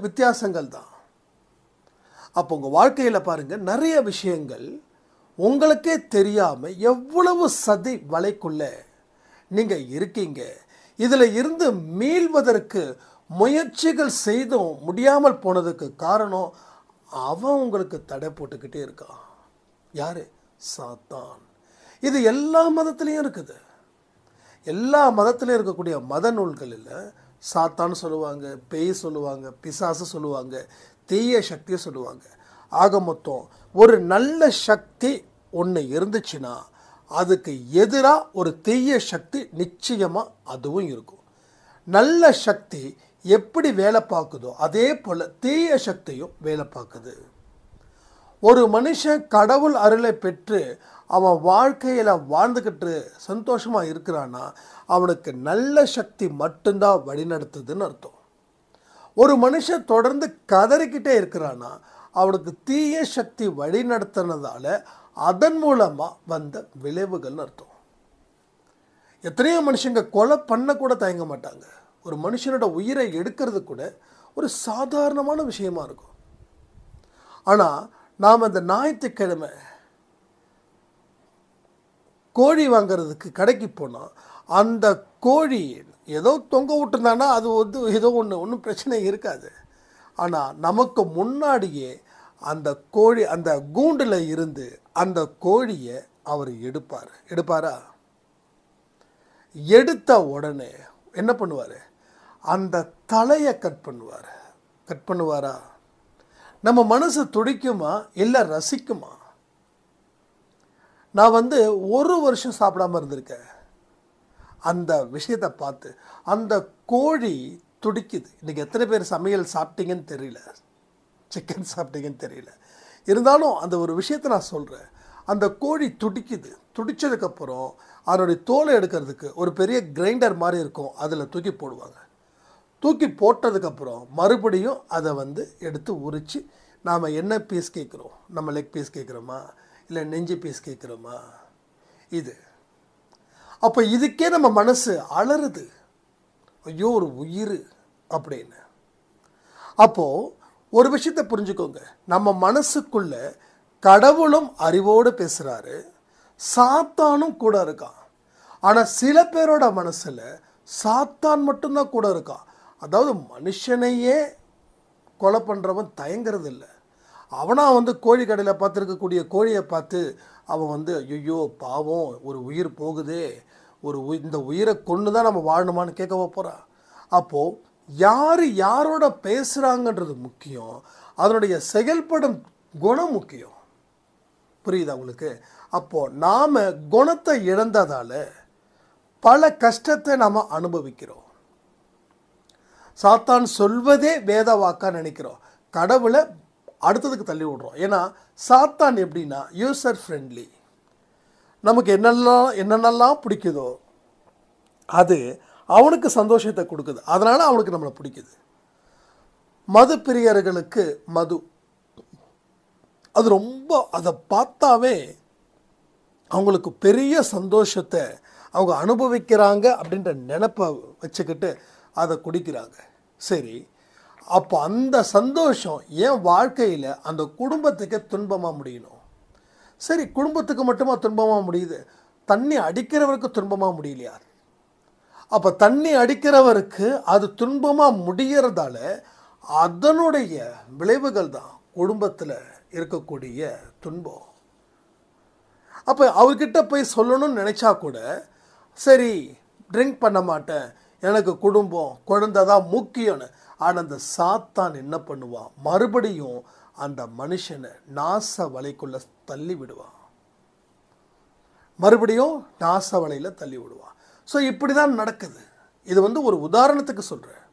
வித்தியாசங்கள் தான். அப்போ உங்கள் வாழ்க்கையில் பாருங்கள், நிறைய விஷயங்கள் உங்களுக்கே தெரியாமல் எவ்வளவு சதி வலைக்குள்ள நீங்கள் இருக்கீங்க. இதில் இருந்து மீள்வதற்கு முயற்சிகள் செய்தும் முடியாமல் போனதுக்கு காரணம், அவன் உங்களுக்கு தடை போட்டுக்கிட்டே இருக்கான். யார்? சாத்தான். இது எல்லா மதத்துலேயும் இருக்குது. எல்லா மதத்துலேயும் இருக்கக்கூடிய மத நூல்களில் சாத்தான்னு சொல்லுவாங்க, பேய் சொல்லுவாங்க, பிசாசு சொல்லுவாங்க, தீய சக்தியை சொல்லுவாங்க. ஆக மொத்தம் ஒரு நல்ல சக்தி ஒன்று இருந்துச்சுன்னா அதுக்கு எதிராக ஒரு தீய சக்தி நிச்சயமாக அதுவும் இருக்கும். நல்ல சக்தி எப்படி வேலை பார்க்குதோ அதே போல் தீய சக்தியும் வேலை பார்க்குது. ஒரு மனுஷன் கடவுள் அருளை பெற்று அவன் வாழ்க்கையில் வாழ்ந்துக்கிட்டு சந்தோஷமாக இருக்கிறான்னா அவனுக்கு நல்ல சக்தி மட்டும்தான் வழிநடத்துதுன்னு அர்த்தம். ஒரு மனுஷன் தொடர்ந்து கதறிக்கிட்டே இருக்கிறான்னா அவனுக்கு தீய சக்தி வழிநடத்தினதால அதன் மூலமாக வந்த விளைவுகள்னு அர்த்தம். எத்தனையோ மனுஷங்க கொலை பண்ண கூட தயங்க மாட்டாங்க. ஒரு மனுஷனோட உயிரை எடுக்கிறது கூட ஒரு சாதாரணமான விஷயமா இருக்கும். ஆனால் நாம் அந்த ஞாயிற்றுக்கிழமை கோழி வாங்கிறதுக்கு கடைக்கு போனால் அந்த கோழி ஏதோ தொங்க விட்டுருந்தானா அது ஏதோ ஒன்றும் பிரச்சனை இருக்காது. ஆனால் நமக்கு முன்னாடியே அந்த கோழி அந்த கூண்டில் இருந்து அந்த கோழியை அவர் எடுப்பாரா? எடுத்த உடனே என்ன பண்ணுவார்? அந்த தலையை கட் பண்ணுவாரா? நம்ம மனசு துடிக்குமா இல்லை ரசிக்குமா? நான் 1 வருஷம் சாப்பிடாமல் இருந்திருக்கேன். அந்த விஷயத்தை பார்த்து அந்த கோழி துடிக்குது. இன்றைக்கி எத்தனை பேர் சமையல் சாப்பிட்டீங்கன்னு தெரியல, சிக்கன் சாப்பிட்டீங்கன்னு தெரியல, இருந்தாலும் அந்த ஒரு விஷயத்தை நான் சொல்கிறேன். அந்த கோழி துடிக்குது. துடித்ததுக்கப்புறம் அதனுடைய தோலை எடுக்கிறதுக்கு ஒரு பெரிய கிரைண்டர் மாதிரி இருக்கும், அதில் தூக்கி போடுவாங்க. தூக்கி போட்டதுக்கப்புறம் மறுபடியும் அதை எடுத்து உரித்து நாம் என்ன பீஸ் கேட்குறோம், நம்ம லெக் பீஸ் கேட்குறோமா இல்லை நெஞ்சு பீஸ் கேட்குறோமா? இது அப்போ இதுக்கே நம்ம மனசு அலறுது, ஐயோ ஒரு உயிர் அப்படின்னு. அப்போது ஒரு விஷயத்தை புரிஞ்சுக்கோங்க, நம்ம மனசுக்குள்ள கடவுளும் அறிவோடு பேசுகிறாரு, சாத்தானும் கூட இருக்கான். ஆனால் சில பேரோட மனசில் சாத்தான் மட்டும்தான் கூட இருக்கான். அதாவது மனுஷனையே கொலை பண்ணுறவன் தயங்கிறது இல்லை. அவனாக கோழி கடையில் பார்த்துருக்கக்கூடிய கோழியை பார்த்து அவன் ஐயோ பாவம் ஒரு உயிர் போகுதே, இந்த உயிரை கொண்டு தான் நம்ம வாழணுமான்னு கேட்கவா போகிறான். அப்போது யார் யாரோட பேசுகிறாங்கன்றது முக்கியம், அதனுடைய செயல்படும் குணம் முக்கியம். புரியுதா உங்களுக்கு? அப்போது நாம் குணத்தை இழந்ததால் பல கஷ்டத்தை நாம் அனுபவிக்கிறோம். சாத்தான் சொல்வதே வேத வாக்கா நினைக்கிறோம், கடவுளை அடுத்ததுக்கு தள்ளி விடுறோம். ஏன்னா சாத்தான் எப்படின்னா யூசர் ஃப்ரெண்ட்லி. நமக்கு என்னென்னலாம் பிடிக்குதோ அது அவனுக்கு சந்தோஷத்தை கொடுக்குது, அதனால் அவனுக்கு நம்மளை பிடிக்குது. மது பிரியர்களுக்கு மது அது ரொம்ப, அதை பார்த்தாவே அவங்களுக்கு பெரிய சந்தோஷத்தை அவங்க அனுபவிக்கிறாங்க அப்படின்ற நினைப்பை வச்சுக்கிட்டு அதை குடிக்கிறாங்க. சரி, அப்போ அந்த சந்தோஷம் என் வாழ்க்கையில் அந்த குடும்பத்துக்கு துன்பமாக முடியணும். சரி, குடும்பத்துக்கு மட்டுமா துன்பமாக முடியுது? தண்ணி அடிக்கிறவருக்கு துன்பமாக முடியலையா? அப்போ தண்ணி அடிக்கிறவருக்கு அது துன்பமாக முடிகிறதால அதனுடைய விளைவுகள் தான் குடும்பத்தில் இருக்கக்கூடிய துன்பம். அப்போ அவர்கிட்ட போய் சொல்லணும்னு நினச்சா கூட சரி ட்ரிங்க் பண்ண மாட்டேன், எனக்கு குடும்பம் குழந்தை தான் முக்கியம்னு. ஆனால் அந்த சாத்தான் என்ன பண்ணுவான், மறுபடியும் அந்த மனுஷனை நாச வலைக்குள்ளே தள்ளி விடுவான், மறுபடியும் நாச வலையில் தள்ளி விடுவான். ஸோ இப்படி தான் நடக்குது. இது ஒரு உதாரணத்துக்கு சொல்கிறேன்.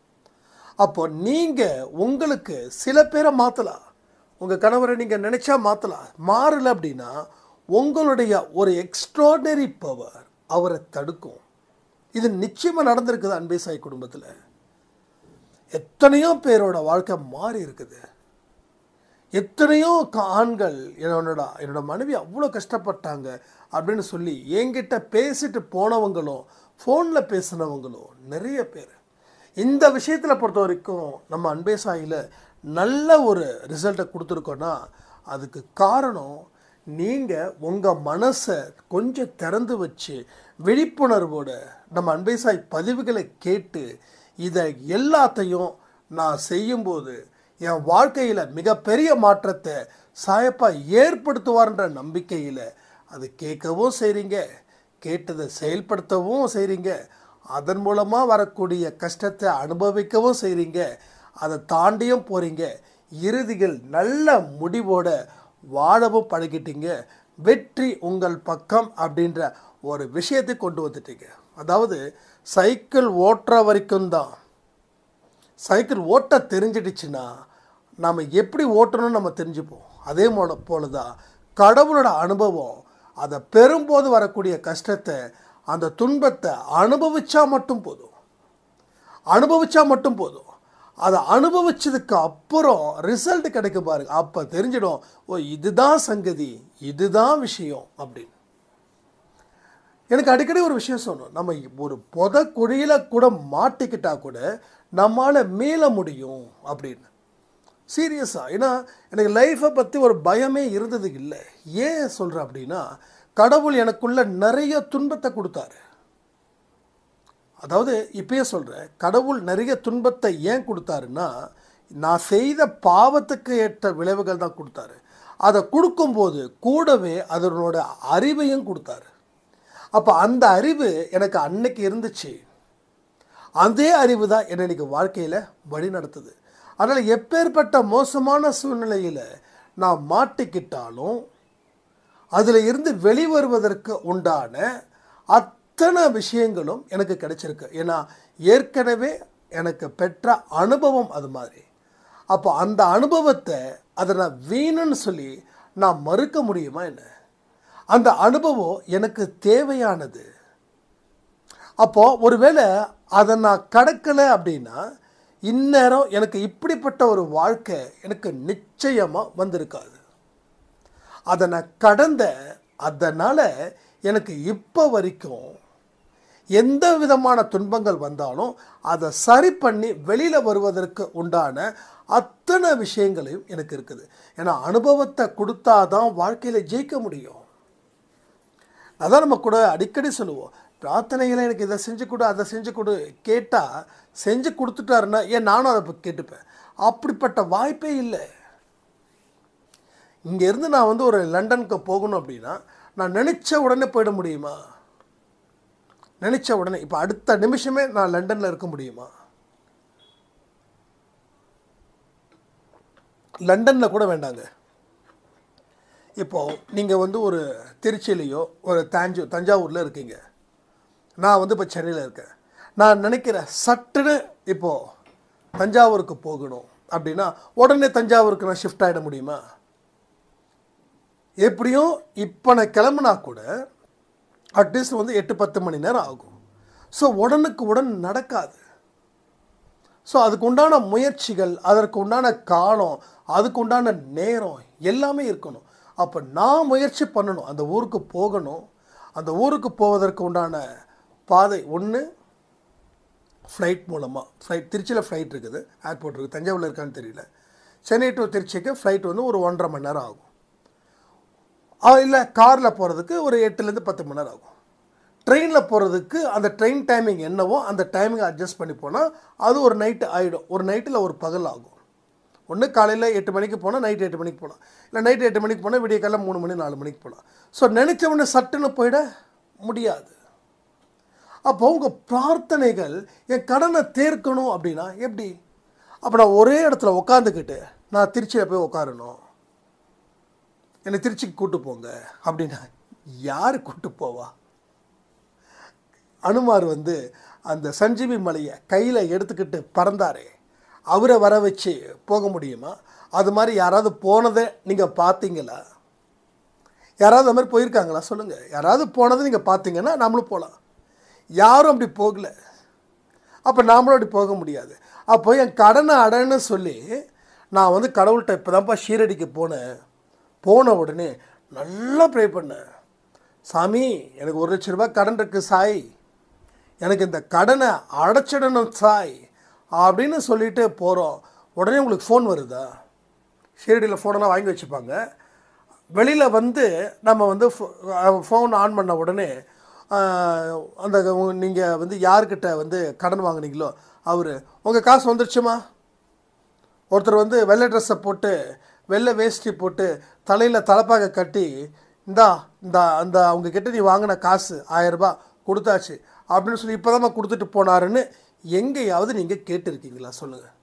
அப்போ நீங்கள் உங்களுக்கு சில பேரை மாற்றலாம், உங்கள் கணவரை நீங்கள் நினச்சா மாற்றலாம். மாறலை அப்படின்னா உங்களுடைய ஒரு எக்ஸ்ட்ராடனரி பவர் அவரை தடுக்கும். இது நிச்சயமாக நடந்திருக்குது அன்பே சாய் குடும்பத்தில். எத்தனையோ பேரோட வாழ்க்கை மாறி இருக்குது. எத்தனையோ ஆண்கள் என்னோட மனைவி அவ்வளோ கஷ்டப்பட்டாங்க அப்படின்னு சொல்லி என்கிட்ட பேசிட்டு போனவங்களும் ஃபோனில் பேசினவங்களும் நிறைய பேர். இந்த விஷயத்தில் பொறுத்த வரைக்கும் நம்ம அன்பே சாயில் நல்ல ஒரு ரிசல்ட்டை கொடுத்துருக்கோன்னா அதுக்கு காரணம் நீங்கள் உங்கள் மனசை கொஞ்சம் திறந்து வச்சு விழிப்புணர்வோடு நம்ம அன்பே சாய் பதிவுகளை கேட்டு இதை எல்லாத்தையும் நான் செய்யும்போது என் வாழ்க்கையில் மிகப்பெரிய மாற்றத்தை சாயப்பா ஏற்படுத்துவார்ன்ற நம்பிக்கையில் அது கேட்கவும் செய்கிறீங்க, கேட்டதை செயல்படுத்தவும் செய்கிறீங்க, அதன் மூலமாக வரக்கூடிய கஷ்டத்தை அனுபவிக்கவும் செய்கிறீங்க, அதை தாண்டியும் போகிறீங்க. இறுதியில் நல்ல முடிவோட வாழவும் பழகிட்டீங்க. வெற்றி உங்கள் பக்கம் அப்படின்ற ஒரு விஷயத்தை கொண்டு வந்துட்டீங்க. அதாவது சைக்கிள் ஓட்டுற வரைக்கும் தான். சைக்கிள் ஓட்ட தெரிஞ்சிடுச்சுன்னா நம்ம எப்படி ஓட்டணும்னு நம்ம தெரிஞ்சுப்போம். அதே போல தான் கடவுளோட அனுபவம். அதை பெறும்போது வரக்கூடிய கஷ்டத்தை, அந்த துன்பத்தை அனுபவிச்சா மட்டும் போதும். அதை அனுபவிச்சதுக்கு அப்புறம் ரிசல்ட் கிடைக்க பாருங்க. அப்போ தெரிஞ்சிடும், ஓ இதுதான் சங்கதி, இதுதான் விஷயம் அப்படின்னு. எனக்கு அடிக்கடி ஒரு விஷயம் சொன்னோம், நம்ம ஒரு குழியில் கூட மாட்டிக்கிட்டா கூட நம்மளால் மீள முடியும் அப்படின்னு. சீரியஸாக. ஏன்னா எனக்கு லைஃப்பை பற்றி ஒரு பயமே இருந்தது இல்லை. ஏன் சொல்கிறேன் அப்படின்னா, கடவுள் எனக்குள்ள நிறைய துன்பத்தை கொடுத்தாரு. அதாவது இப்பயே சொல்கிறேன், கடவுள் நிறைய துன்பத்தை ஏன் கொடுத்தாருன்னா, நான் செய்த பாவத்துக்கு ஏற்ற விளைவுகள் தான் கொடுத்தாரு. அதை கொடுக்கும்போது கூடவே அதனோட அறிவையும் கொடுத்தாரு. அப்போ அந்த அறிவு எனக்கு அன்னைக்கு இருந்துச்சு. அதே அறிவு தான் என்னை இன்னைக்கு வாழ்க்கையில் வழி நடத்துது. அதனால் எப்பேற்பட்ட மோசமான சூழ்நிலையில் நான் மாட்டிக்கிட்டாலும் அதில் இருந்து வெளிவருவதற்கு உண்டான அத்தனை விஷயங்களும் எனக்கு கிடைச்சிருக்கு. ஏன்னா ஏற்கனவே எனக்கு பெற்ற அனுபவம் அது மாதிரி. அப்போ அந்த அனுபவத்தை அதை நான் வீணுன்னு சொல்லி நான் மறுக்க முடியுமா என்ன? அந்த அனுபவம் எனக்கு தேவையானது. அப்போது ஒருவேளை அதை நான் கடக்கலை அப்படின்னா இந்நேரம் எனக்கு இப்படிப்பட்ட ஒரு வாழ்க்கை எனக்கு நிச்சயமாக வந்திருக்காது. அதை நான் கடந்த, அதனால் எனக்கு இப்போ வரைக்கும் எந்த விதமான துன்பங்கள் வந்தாலும் அதை சரி பண்ணி வெளியில் வருவதற்கு உண்டான அத்தனை விஷயங்களையும் எனக்கு இருக்குது. ஏன்னா அனுபவத்தை கொடுத்தாதான் வாழ்க்கையில் ஜெயிக்க முடியும். அதான் நம்ம கூட அடிக்கடி சொல்லுவோம், பிரார்த்தனைகளை எனக்கு இதை செஞ்சு கொடு, அதை செஞ்சு கொடு கேட்டால் செஞ்சு கொடுத்துட்டாருன்னா ஏன் நானும் அதை கேட்டுப்பேன். அப்படிப்பட்ட வாய்ப்பே இல்லை. இங்கேருந்து நான் ஒரு லண்டனுக்கு போகணும் அப்படின்னா நான் நினச்ச உடனே போயிட முடியுமா? நினச்ச உடனே இப்போ அடுத்த நிமிஷமே நான் லண்டனில் இருக்க முடியுமா? லண்டனில் கூட வேண்டாங்க. இப்போது நீங்கள் ஒரு திருச்சியிலையோ ஒரு தஞ்சாவூரில் இருக்கீங்க, நான் இப்போ சென்னையில் இருக்கேன். நான் நினைக்கிறேன் சட்டுன்னு இப்போது தஞ்சாவூருக்கு போகணும் அப்படின்னா உடனே தஞ்சாவூருக்கு நான் ஷிஃப்ட் ஆகிட முடியுமா? எப்படியும் இப்போ நான் கிளம்புனா கூட அட்லீஸ்ட் 8-10 மணி நேரம் ஆகும். ஸோ உடனுக்கு உடன் நடக்காது. ஸோ அதுக்கு உண்டான முயற்சிகள், அதற்கு உண்டான காலம், அதுக்கு உண்டான நேரம் எல்லாமே இருக்கணும். அப்போ நான் முயற்சி பண்ணணும், அந்த ஊருக்கு போகணும். அந்த ஊருக்கு போவதற்கு உண்டான பாதை ஒன்று ஃப்ளைட் மூலமாக. திருச்சியில் ஃப்ளைட் இருக்குது, ஏர்போர்ட் இருக்குது. தஞ்சாவூரில் இருக்கான்னு தெரியல. சென்னை டு திருச்சிக்கு ஃப்ளைட் ஒரு 1.5 மணி நேரம் ஆகும். இல்லை காரில் போகிறதுக்கு ஒரு 8-10 மணி நேரம் ஆகும். ட்ரெயினில் போகிறதுக்கு அந்த ட்ரெயின் டைமிங் என்னவோ அந்த டைமிங் அட்ஜஸ்ட் பண்ணி போனால் அது ஒரு நைட்டு ஆகிடும். ஒரு நைட்டில் ஒரு பகல் ஆகும். ஒன்று காலையில் 8 மணிக்கு போனால் நைட்டு 8 மணிக்கு போகலாம், இல்லை நைட்டு 8 மணிக்கு போனால் விடிய காலையில் 3 மணி 4 மணிக்கு போகலாம். ஸோ நினச்ச உடனே சட்டுன்னு போயிட முடியாது. அப்போ உங்கள் பிரார்த்தனைகள் என் கடனை தீர்க்கணும் அப்படின்னா எப்படி? அப்போ நான் ஒரே இடத்துல உட்காந்துக்கிட்டு நான் திருச்சியில் போய் உட்காரணும், என்னை திருச்சிக்கு கூட்டு போங்க அப்படின்னா யார் கூட்டு போவா? அனுமார் அந்த சஞ்சீவி மலையை கையில் எடுத்துக்கிட்டு பறந்தாரே, அவரை வர வச்சு போக முடியுமா? அது மாதிரி யாராவது போனதை நீங்கள் பார்த்தீங்களா? யாராவது அது மாதிரி போயிருக்காங்களா சொல்லுங்கள். யாராவது போனதை நீங்கள் பார்த்தீங்கன்னா நம்மளும் போகலாம். யாரும் அப்படி போகலை. அப்போ நாமளும் அப்படி போக முடியாது. அப்போ என் கடனை அடன்னு சொல்லி நான் கடவுள்கிட்ட இப்போ தான்ப்பா ஷீரடிக்கு போன உடனே நல்லா ப்ரே பண்ணேன். சாமி எனக்கு 1 லட்ச ரூபாய் கடன் இருக்குது சாய், எனக்கு இந்த கடனை அடைச்சிடணும் சாய் அப்படின்னு சொல்லிட்டு போகிறோம். உடனே உங்களுக்கு ஃபோன் வருதா? ஷீரடியில் ஃபோனெல்லாம் வாங்கி வச்சுப்பாங்க. வெளியில் நம்ம ஃபோன் ஆன் பண்ண உடனே அந்த நீங்கள் யார்கிட்ட கடன் வாங்குனீங்களோ அவர் உங்கள் காசு வந்துருச்சுமா? ஒருத்தர் வெள்ளை ட்ரெஸ்ஸை போட்டு வெள்ளை வேஷ்டி போட்டு தலையில் தலைப்பாக கட்டி இந்த அவங்கக்கிட்ட நீ வாங்கின காசு 1000 ரூபாய் கொடுத்தாச்சு அப்படின்னு சொல்லி இப்போ தான் கொடுத்துட்டு போனாருன்னு எங்கேயாவது நீங்கள் கேட்டிருக்கீங்களா சொல்லுங்கள்.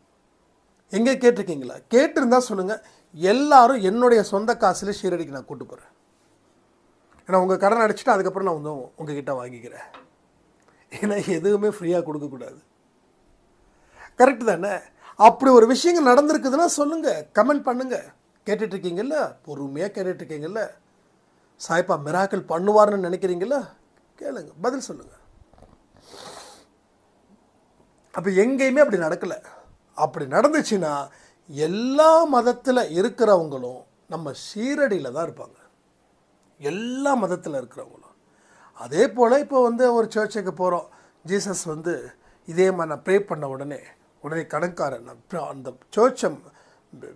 எங்கே கேட்டிருக்கீங்களா? கேட்டிருந்தா சொல்லுங்கள். எல்லாரும் என்னுடைய சொந்த காசில் ஷீரடிக்கு நான் கூட்டு போகிறேன். ஏன்னா உங்கள் கடன் அடிச்சுட்டு அதுக்கப்புறம் நான் வந்து உங்ககிட்ட வாங்கிக்கிறேன். ஏன்னா எதுவுமே ஃப்ரீயாக கொடுக்கக்கூடாது. கரெக்டு தானே? அப்படி ஒரு விஷயங்கள் நடந்திருக்குதுன்னா சொல்லுங்கள், கமெண்ட் பண்ணுங்கள். கேட்டுட்ருக்கீங்கல்ல, பொறுமையாக கேட்டுட்ருக்கீங்கல்ல, சாய்ப்பா மிராக்கிள் பண்ணுவார்னு நினைக்கிறீங்களா? கேளுங்க, பதில் சொல்லுங்கள். அப்போ எங்கேயுமே அப்படி நடக்கலை. அப்படி நடந்துச்சுன்னா எல்லா மதத்தில் இருக்கிறவங்களும் நம்ம ஷீரடியில் தான் இருப்பாங்க. எல்லா மதத்தில் இருக்கிறவங்களும். அதே போல் இப்போ வந்து ஒரு சர்ச்சுக்கு போகிறோம். ஜீசஸ் வந்து இதே மாதிரி நான் ப்ரே பண்ண உடனே கணக்காரன் அந்த சர்ச்சை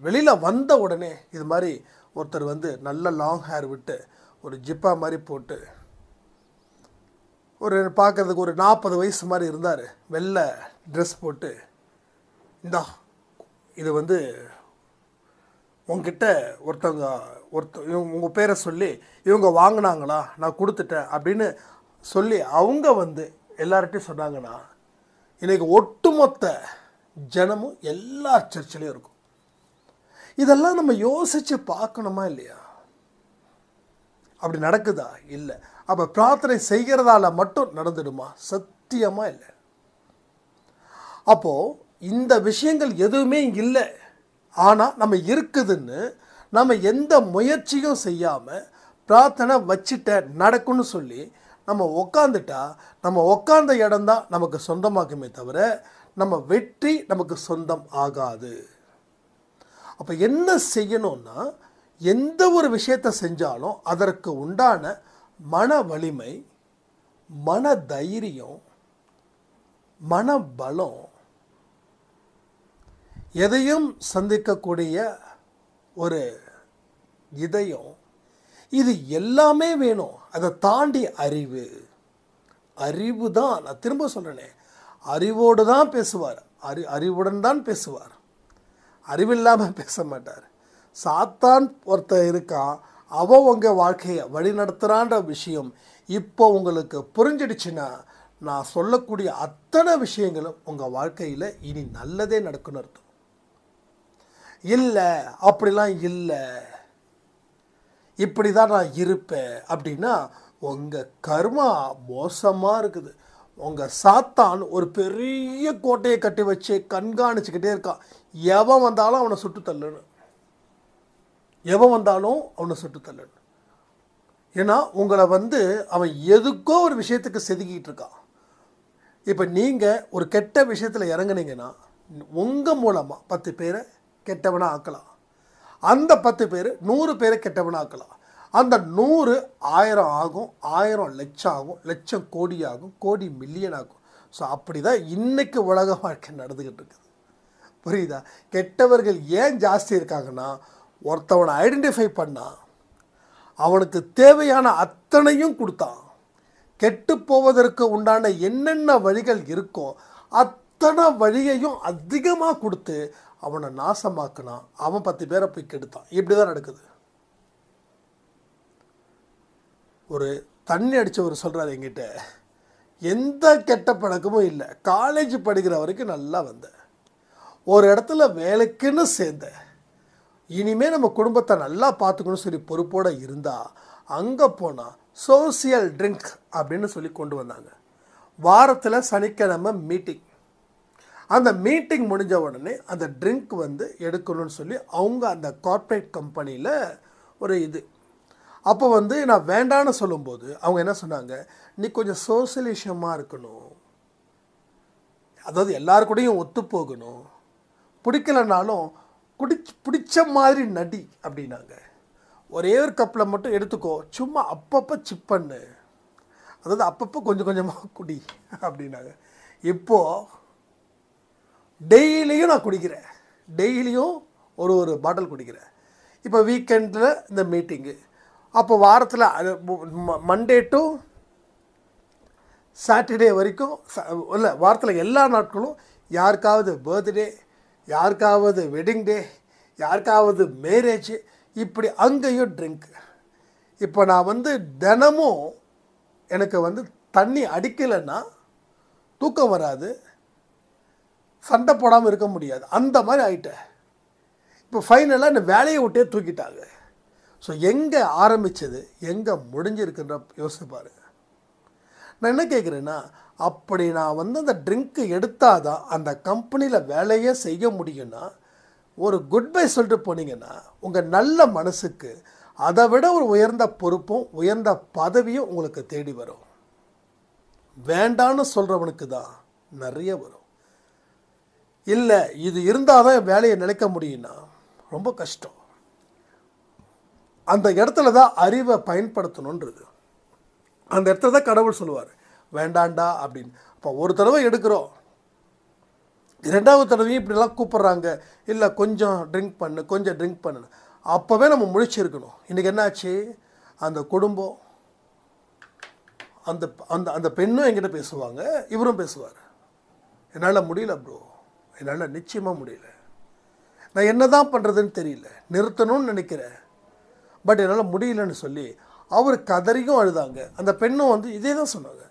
வெளியில் வந்த உடனே இது மாதிரி ஒருத்தர் வந்து நல்ல லாங் ஹேர் விட்டு ஒரு ஜிப்பா மாதிரி போட்டு ஒரு பார்க்குறதுக்கு ஒரு 40 வயசு மாதிரி இருந்தார். வெள்ளை ட்ரெஸ் போட்டு, இந்தா இது வந்து உங்ககிட்ட உங்கள் பேரை சொல்லி இவங்க வாங்கினாங்களா, நான் கொடுத்துட்டேன் அப்படின்னு சொல்லி அவங்க வந்து எல்லார்ட்டையும் சொன்னாங்கன்னா இன்றைக்கி ஒட்டுமொத்த ஜனமும் எல்லா சர்ச்சிலையும் இருக்கும். இதெல்லாம் நம்ம யோசித்து பார்க்கணுமா இல்லையா? அப்படி நடக்குதா? இல்லை. அப்போ பிரார்த்தனை செய்கிறதால மட்டும் நடந்துடுமா? சத்தியமாக இல்லை. அப்போது இந்த விஷயங்கள் எதுவுமே இல்லை. ஆனால் நம்ம இருக்குதுன்னு நம்ம எந்த முயற்சியும் செய்யாமல் பிரார்த்தனை வச்சுட்ட நடக்கும்னு சொல்லி நம்ம உக்காந்துட்டா நம்ம உக்காந்த இடம்தான் நமக்கு சொந்தமாக்குமே தவிர நம்ம வெற்றி நமக்கு சொந்தம் ஆகாது. அப்போ என்ன செய்யணும்னா, எந்த ஒரு விஷயத்தை செஞ்சாலும் அதற்கு உண்டான மன வலிமை, மன தைரியம், மன பலம், எதையும் சந்திக்கக்கூடிய ஒரு இதயம், இது எல்லாமே வேணும். அதை தாண்டி அறிவு தான். நான் திரும்ப சொல்கிறேனே, அறிவோடு தான் பேசுவார். அறிவுடன் தான் பேசுவார். அறிவில்லாமல் பேச மாட்டார். சாத்தான் ஒருத்தர் இருக்கான், அவன் உங்கள் வாழ்க்கையை வழி நடத்துகிறான்ற விஷயம் இப்போ உங்களுக்கு புரிஞ்சிடுச்சுன்னா நான் சொல்லக்கூடிய அத்தனை விஷயங்களும் உங்கள் வாழ்க்கையில் இனி நல்லதே நடக்குன்னு அர்த்தம். இல்லை அப்படிலாம் இல்லை, இப்படி தான் நான் இருப்பேன் அப்படின்னா உங்கள் கர்மா மோசமாக இருக்குது. உங்கள் சாத்தான் ஒரு பெரிய கோட்டையை கட்டி வச்சு கண்காணிச்சுக்கிட்டே இருக்கான். எவன் வந்தாலும் அவனை சுட்டு தள்ளணும். ஏன்னா உங்களை வந்து அவன் எதுக்கோ ஒரு விஷயத்துக்கு செதுக்கிட்டு இருக்கான். இப்போ நீங்கள் ஒரு கெட்ட விஷயத்தில் இறங்குனீங்கன்னா உங்கள் மூலமாக 10 பேரை கெட்டவனாக ஆக்கலாம். அந்த 10 பேர் 100 பேரை கெட்டவனாக ஆக்கலாம். அந்த 100 1000 ஆகும், 1000 லட்சம் ஆகும், லட்சம் கோடி ஆகும், கோடி மில்லியன் ஆகும். ஸோ அப்படி தான் இன்றைக்கி உலக வாழ்க்கை நடந்துக்கிட்டு இருக்குது. புரியுதா? கெட்டவர்கள் ஏன் ஜாஸ்தி இருக்காங்கன்னா, ஒருத்தவனை ஐடென்டிஃபை பண்ணால் அவனுக்கு தேவையான அத்தனையும் கொடுத்தான். கெட்டு போவதற்கு உண்டான என்னென்ன வழிகள் இருக்கோ அத்தனை வழியையும் அதிகமாக கொடுத்து அவனை நாசமாக்குனான். அவன் 10 பேரை போய் கெடுத்தான். இப்படி தான் நடக்குது. ஒரு தண்ணி அடித்தவர் சொல்கிறார் என்கிட்ட, எந்த கெட்ட பழக்கமும் இல்லை, காலேஜ் படிக்கிற வரைக்கும் நல்லா வந்தேன், ஒரு இடத்துல வேலைக்குன்னு சேர்ந்தேன், இனிமேல் நம்ம குடும்பத்தை நல்லா பார்த்துக்கணும்னு சொல்லி பொறுப்போடு இருந்தால் அங்கே போனால் சோசியல் ட்ரிங்க் அப்படின்னு சொல்லி கொண்டு வந்தாங்க. வாரத்தில் சனிக்கிழமை மீட்டிங். அந்த மீட்டிங் முடிஞ்ச உடனே அந்த ட்ரிங்க் வந்து எடுக்கணும்னு சொல்லி அவங்க அந்த கார்ப்பரேட் கம்பெனியில் ஒரு இது. அப்போ வந்து நான் வேண்டான்னு சொல்லும்போது அவங்க என்ன சொன்னாங்க, நீ கொஞ்சம் சோசியலிசமாக இருக்கணும், அதாவது எல்லாருக்கூடையும் ஒத்து போகணும், பிடிக்கலனாலும் பிடிச்ச மாதிரி நடி அப்படின்னாங்க. ஒரே ஒரு கப்பில் மட்டும் எடுத்துக்கோ, சும்மா அப்பப்போ சிப் பண்ணு, அதாவது அப்பப்போ கொஞ்சம் கொஞ்சமாக குடி அப்படின்னாங்க. இப்போது டெய்லியும் நான் குடிக்கிறேன், டெய்லியும் ஒரு பாட்டில் குடிக்கிறேன். இப்போ வீக்கெண்டில் இந்த மீட்டிங்கு, அப்போ வாரத்தில் மண்டே டு சாட்டர்டே வரைக்கும் இல்லை, வாரத்தில் எல்லா நாட்களும் யாருக்காவது பர்த்டே, யாருக்காவது வெட்டிங் டே, யாருக்காவது மேரேஜ், இப்படி அங்கேயும் ட்ரிங்க். இப்போ நான் வந்து தினமும் எனக்கு வந்து தண்ணி அடிக்கலைன்னா தூக்கம் வராது, சண்டை போடாமல் இருக்க முடியாது. அந்த மாதிரி ஆயிட்டேன். இப்போ ஃபைனலாக இந்த வேலையை விட்டே தூக்கிட்டாங்க. ஸோ எங்கே ஆரம்பித்தது எங்கே முடிஞ்சிருக்குன்ற யோசிச்சு பாருங்க. நான் என்ன கேட்குறேன்னா, அப்படி நான் வந்து அந்த ட்ரிங்க்கு எடுத்தால் தான் அந்த கம்பெனியில் வேலையே செய்ய முடியும்னா, ஒரு குட் பை சொல்லிட்டு போனீங்கன்னா உங்கள் நல்ல மனசுக்கு அதை விட ஒரு உயர்ந்த பொறுப்பும் உயர்ந்த பதவியும் உங்களுக்கு தேடி வரும். வேண்டான்னு சொல்கிறவனுக்கு தான் நிறைய வரும். இல்லை இது இருந்தால் தான் வேலையை நிலைக்க முடியும்னா ரொம்ப கஷ்டம். அந்த இடத்துல தான் அறிவை பயன்படுத்தணுன்றது. அந்த இடத்துல தான் கடவுள் சொல்லுவார் வேண்டாண்டா அப்படின்னு. அப்போ ஒரு தடவை எடுக்கிறோம், 2வது தடவையும் இப்படிலாம் கூப்பிட்றாங்க, இல்லை கொஞ்சம் ட்ரிங்க் பண்ணு கொஞ்சம் ட்ரிங்க் பண்ணு. அப்போவே நம்ம முழிச்சிருக்கணும். இன்றைக்கி என்னாச்சு, அந்த குடும்பம் அந்த அந்த அந்த பெண்ணும் என்கிட்ட பேசுவாங்க, இவரும் பேசுவார். என்னால் முடியல ப்ரோ, என்னால் நிச்சயமாக முடியல, நான் என்ன தான் பண்ணுறதுன்னு தெரியல, நிறுத்தணும்னு நினைக்கிறேன், பட் என்னால் முடியலன்னு சொல்லி அவர் கதறியும் அழுதாங்க. அந்த பெண்ணும் வந்து இதே தான் சொன்னாங்க.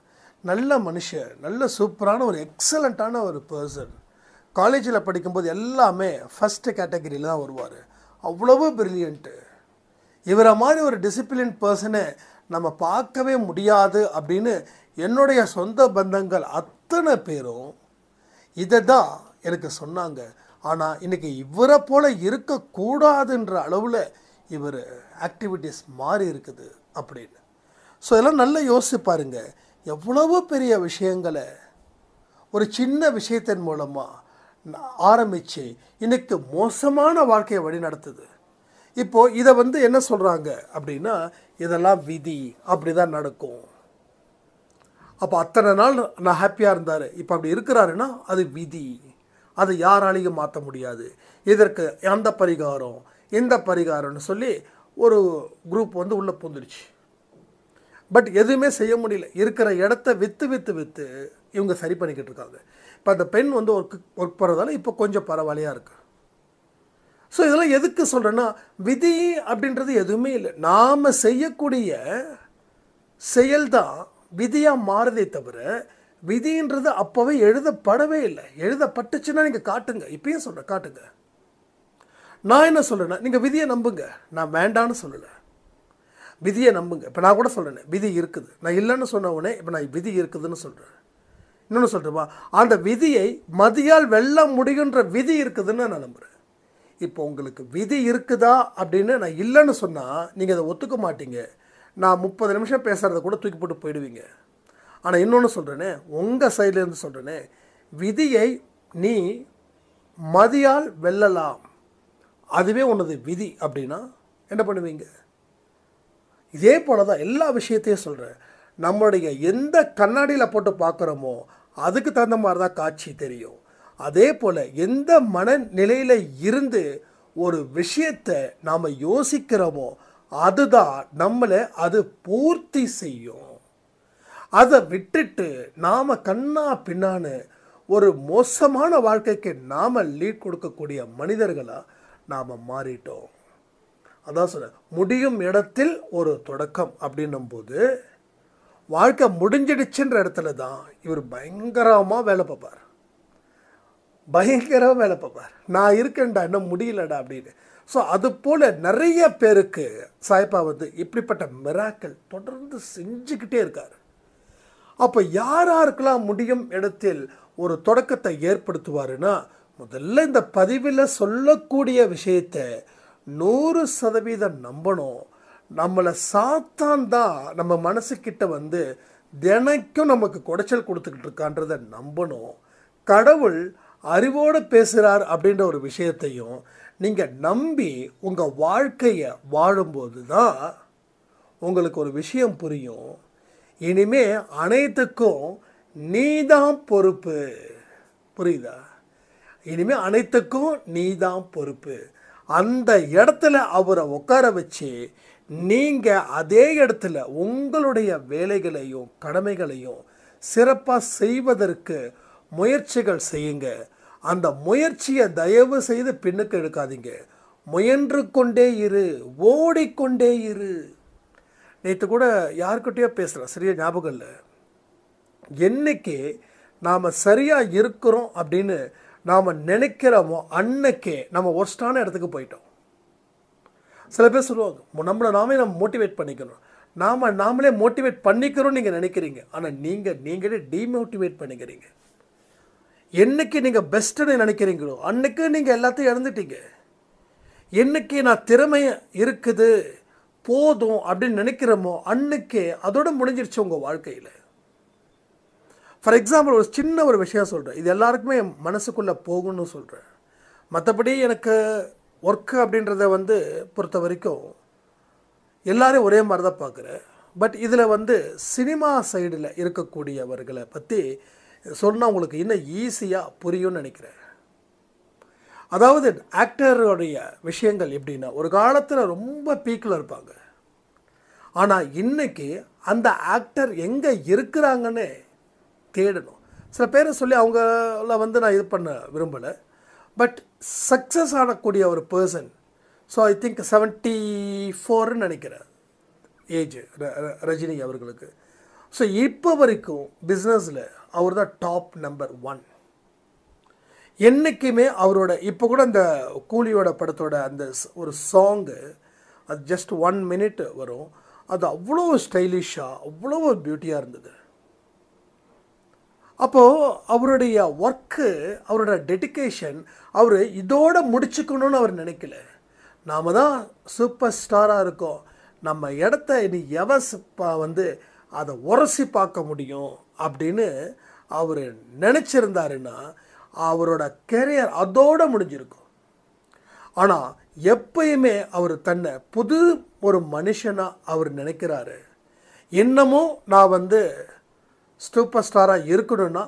நல்ல மனுஷன், நல்ல சூப்பரான ஒரு எக்ஸலண்ட்டான ஒரு பர்சன், காலேஜில் படிக்கும்போது எல்லாமே ஃபஸ்ட்டு கேட்டகரியில் தான் வருவார், அவ்வளவு பிரில்லியண்ட்டு, இவரை மாதிரி ஒரு டிசிப்ளின் பர்சனை நம்ம பார்க்கவே முடியாது அப்படின்னு என்னுடைய சொந்த பந்தங்கள் அத்தனை பேரும் இதை தான் எனக்கு சொன்னாங்க. ஆனால் இன்றைக்கி இவரை போல் இருக்கக்கூடாதுன்ற அளவில் இவர் ஆக்டிவிட்டீஸ் மாறி இருக்குது அப்படின்னு. ஸோ இதெல்லாம் நல்லா யோசிச்சு பாருங்க, எவ்வளவு பெரிய விஷயங்களை ஒரு சின்ன விஷயத்தின் மூலமாக ஆரம்பித்து இன்றைக்கு மோசமான வாழ்க்கையை வழி நடத்துது. இப்போது இதை வந்து என்ன சொல்கிறாங்க அப்படின்னா, இதெல்லாம் விதி, அப்படி தான் நடக்கும். அப்போ அத்தனை நாள் நான் ஹாப்பியாக இருந்தார், இப்போ அப்படி இருக்கிறாருன்னா அது விதி, அது யாராலையும் மாற்ற முடியாது, இதற்கு அந்த பரிகாரம் இந்த பரிகாரம்னு சொல்லி ஒரு குரூப் வந்து உள்ளே பூந்துடுச்சு. பட் எதுவுமே செய்ய முடியல, இருக்கிற இடத்த விற்று இவங்க சரி பண்ணிக்கிட்டு இருக்காங்க. இப்போ அந்த பெண் வந்து ஒர்க் பண்ணுறதால இப்போ கொஞ்சம் பரவாயில்லையாக இருக்குது. ஸோ இதெல்லாம் எதுக்கு சொல்கிறேன்னா, விதி அப்படின்றது எதுவுமே இல்லை, நாம் செய்யக்கூடிய செயல்தான் விதியாக மாறுதே தவிர விதின்றது அப்போவே எழுதப்படவே இல்லை. எழுதப்பட்டுச்சுன்னா நீங்கள் காட்டுங்க, இப்பயும் சொல்கிறேன் காட்டுங்க. நான் என்ன சொல்கிறேன்னா, நீங்கள் விதியை நம்புங்க, நான் வேண்டான்னு சொல்லலை, விதியை நம்புங்க. இப்போ நான் கூட சொல்கிறேன் விதி இருக்குது, நான் இல்லைன்னு சொன்ன உடனே இப்போ நான் விதி இருக்குதுன்னு சொல்கிறேன். இன்னொன்று சொல்கிறேன், அந்த விதியை மதியால் வெல்ல முடியுன்ற விதி இருக்குதுன்னு நான் நம்புகிறேன். இப்போ உங்களுக்கு விதி இருக்குதா அப்படின்னு நான் இல்லைன்னு சொன்னால் நீங்கள் அதை ஒத்துக்க மாட்டீங்க, நான் 30 நிமிஷம் பேசுகிறத கூட தூக்கி போட்டு போயிடுவீங்க. ஆனால் இன்னொன்று சொல்கிறேனே, உங்கள் சைட்லேருந்து சொல்கிறேனே, விதியை நீ மதியால் வெல்லலாம், அதுவே உனது விதி அப்படின்னா என்ன பண்ணுவீங்க? இதே போல தான் எல்லா விஷயத்தையும் சொல்கிறேன். நம்மளுடைய எந்த கண்ணாடியில் போட்டு பார்க்குறோமோ அதுக்கு தகுந்த மாதிரி தான் காட்சி தெரியும். அதே போல் எந்த மனநிலையில் இருந்து ஒரு விஷயத்தை நாம் யோசிக்கிறோமோ அதுதான் நம்மளை அது பூர்த்தி செய்யும். அதை விட்டுட்டு நாம் கண்ணா பின்னான்னு ஒரு மோசமான வாழ்க்கைக்கு நாம் லீட் கொடுக்கக்கூடிய மனிதர்களாக நாம் மாறிட்டோம். அதான் சொல்ல முடியும் இடத்தில் ஒரு தொடக்கம் அப்படின்னும் போது வாழ்க்கை முடிஞ்சிடுச்சுன்ற இடத்துல தான் இவர் பயங்கரமாக வேலை பார்ப்பார், பயங்கரமாக வேலை பார்ப்பார். நான் இருக்கேன்டா, என்ன முடியலடா அப்படின்னு. ஸோ அது போல் நிறைய பேருக்கு சாய்பா வந்து இப்படிப்பட்ட மிராக்கள் தொடர்ந்து செஞ்சுக்கிட்டே இருக்கார். அப்போ யாருக்கெல்லாம் முடியும் இடத்தில் ஒரு தொடக்கத்தை ஏற்படுத்துவாருன்னா, முதல்ல இந்த பதிவில் சொல்லக்கூடிய விஷயத்தை 100% நம்பணும். நம்மளை சாத்தான் தான் நம்ம மனசுக்கிட்ட வந்து தினைக்கும் நமக்கு குடைச்சல் கொடுத்துக்கிட்டு இருக்கான்றதை நம்பணும். கடவுள் அறிவோடு பேசுகிறார் அப்படின்ற ஒரு விஷயத்தையும் நீங்கள் நம்பி உங்கள் வாழ்க்கையை வாழும்போது தான் உங்களுக்கு ஒரு விஷயம் புரியும். இனிமே அனைத்துக்கும் நீதான் பொறுப்பு, புரியுதா? இனிமே அனைத்துக்கும் நீதான் பொறுப்பு. அந்த இடத்துல அவரை உட்கார வச்சு நீங்கள் அதே இடத்துல உங்களுடைய வேலைகளையும் கடமைகளையும் சிறப்பாக செய்வதற்கு முயற்சிகள் செய்யுங்க. அந்த முயற்சியை தயவு செய்து பின்னுக்கு எடுக்காதீங்க, முயன்று கொண்டே இரு, ஓடிக்கொண்டே இரு. நேற்று கூட யார்கிட்டயோ பேசுகிறேன், சரியாக ஞாபகம் இல்லை. என்னைக்கு நாம் சரியாக இருக்கிறோம் அப்படின்னு நாம் நினைக்கிறோமோ அன்னைக்கே நம்ம ஒர்ஸ்டான இடத்துக்கு போயிட்டோம். சில பேர் சொல்லுவாங்க நம்மளை நம்ம மோட்டிவேட் பண்ணிக்கணும். நாமளே மோட்டிவேட் பண்ணிக்கிறோம் நீங்கள் நினைக்கிறீங்க, ஆனால் நீங்களே டீமோட்டிவேட் பண்ணிக்கிறீங்க. என்னைக்கு நீங்கள் பெஸ்ட்டுன்னு நினைக்கிறீங்களோ அன்னைக்கு நீங்கள் எல்லாத்தையும் இழந்துட்டீங்க. என்னைக்கு நான் திறமை இருக்குது போதும் அப்படின்னு நினைக்கிறோமோ அன்னைக்கே அதோட முடிஞ்சிருச்சு உங்கள் வாழ்க்கையில். ஃபார் எக்ஸாம்பிள் ஒரு சின்ன ஒரு விஷயம் சொல்கிறேன், இது எல்லாருக்குமே மனசுக்குள்ளே போகும்னு சொல்கிறேன். மற்றபடி எனக்கு ஒர்க்கு அப்படின்றத பொறுத்த வரைக்கும் எல்லாரும் ஒரே மாதிரி தான் பார்க்குறேன். பட் இதில் சினிமா சைடில் இருக்கக்கூடியவர்களை பற்றி சொன்னால் உங்களுக்கு இன்னும் ஈஸியாக புரியும்னு நினைக்கிறேன். அதாவது ஆக்டருடைய விஷயங்கள் எப்படின்னா, ஒரு காலத்தில் ரொம்ப பீக்கில் இருப்பாங்க, ஆனால் இன்னைக்கு அந்த ஆக்டர் எங்கே இருக்கிறாங்கன்னு தேடணும். சில பேரை சொல்லி அவங்கள நான் இது பண்ண விரும்பலை. பட் சக்ஸஸ் ஆகக்கூடிய ஒரு பர்சன், ஸோ ஐ திங்க் 74ன்னு நினைக்கிறேன் ஏஜ் ரஜினி அவர்களுக்கு. ஸோ இப்போ வரைக்கும் பிஸ்னஸில் அவர் தான் டாப் நம்பர் 1. என்றைக்குமே அவரோட இப்போ கூட அந்த கூலியோட படத்தோட அந்த ஒரு சாங்கு அது ஜஸ்ட் 1 minute வரும், அது அவ்வளோ ஸ்டைலிஷாக அவ்வளோ பியூட்டியாக இருந்தது. அப்போது அவருடைய ஒர்க்கு, அவரோட டெடிக்கேஷன், அவர் இதோட முடிச்சுக்கணும்னு அவர் நினைக்கல. நாம் தான் சூப்பர் ஸ்டாராக இருக்கோம், நம்ம இடத்த இனி அதை உரசி பார்க்க முடியும் அப்படின்னு அவர் நினச்சிருந்தாருன்னா அவரோட கெரியர் அதோடு முடிஞ்சிருக்கும். ஆனால் எப்பயுமே அவர் தன்னை புது ஒரு மனுஷனாக அவர் நினைக்கிறாரு. இன்னமும் நான் சூப்பர் ஸ்டாராக இருக்கணும்னா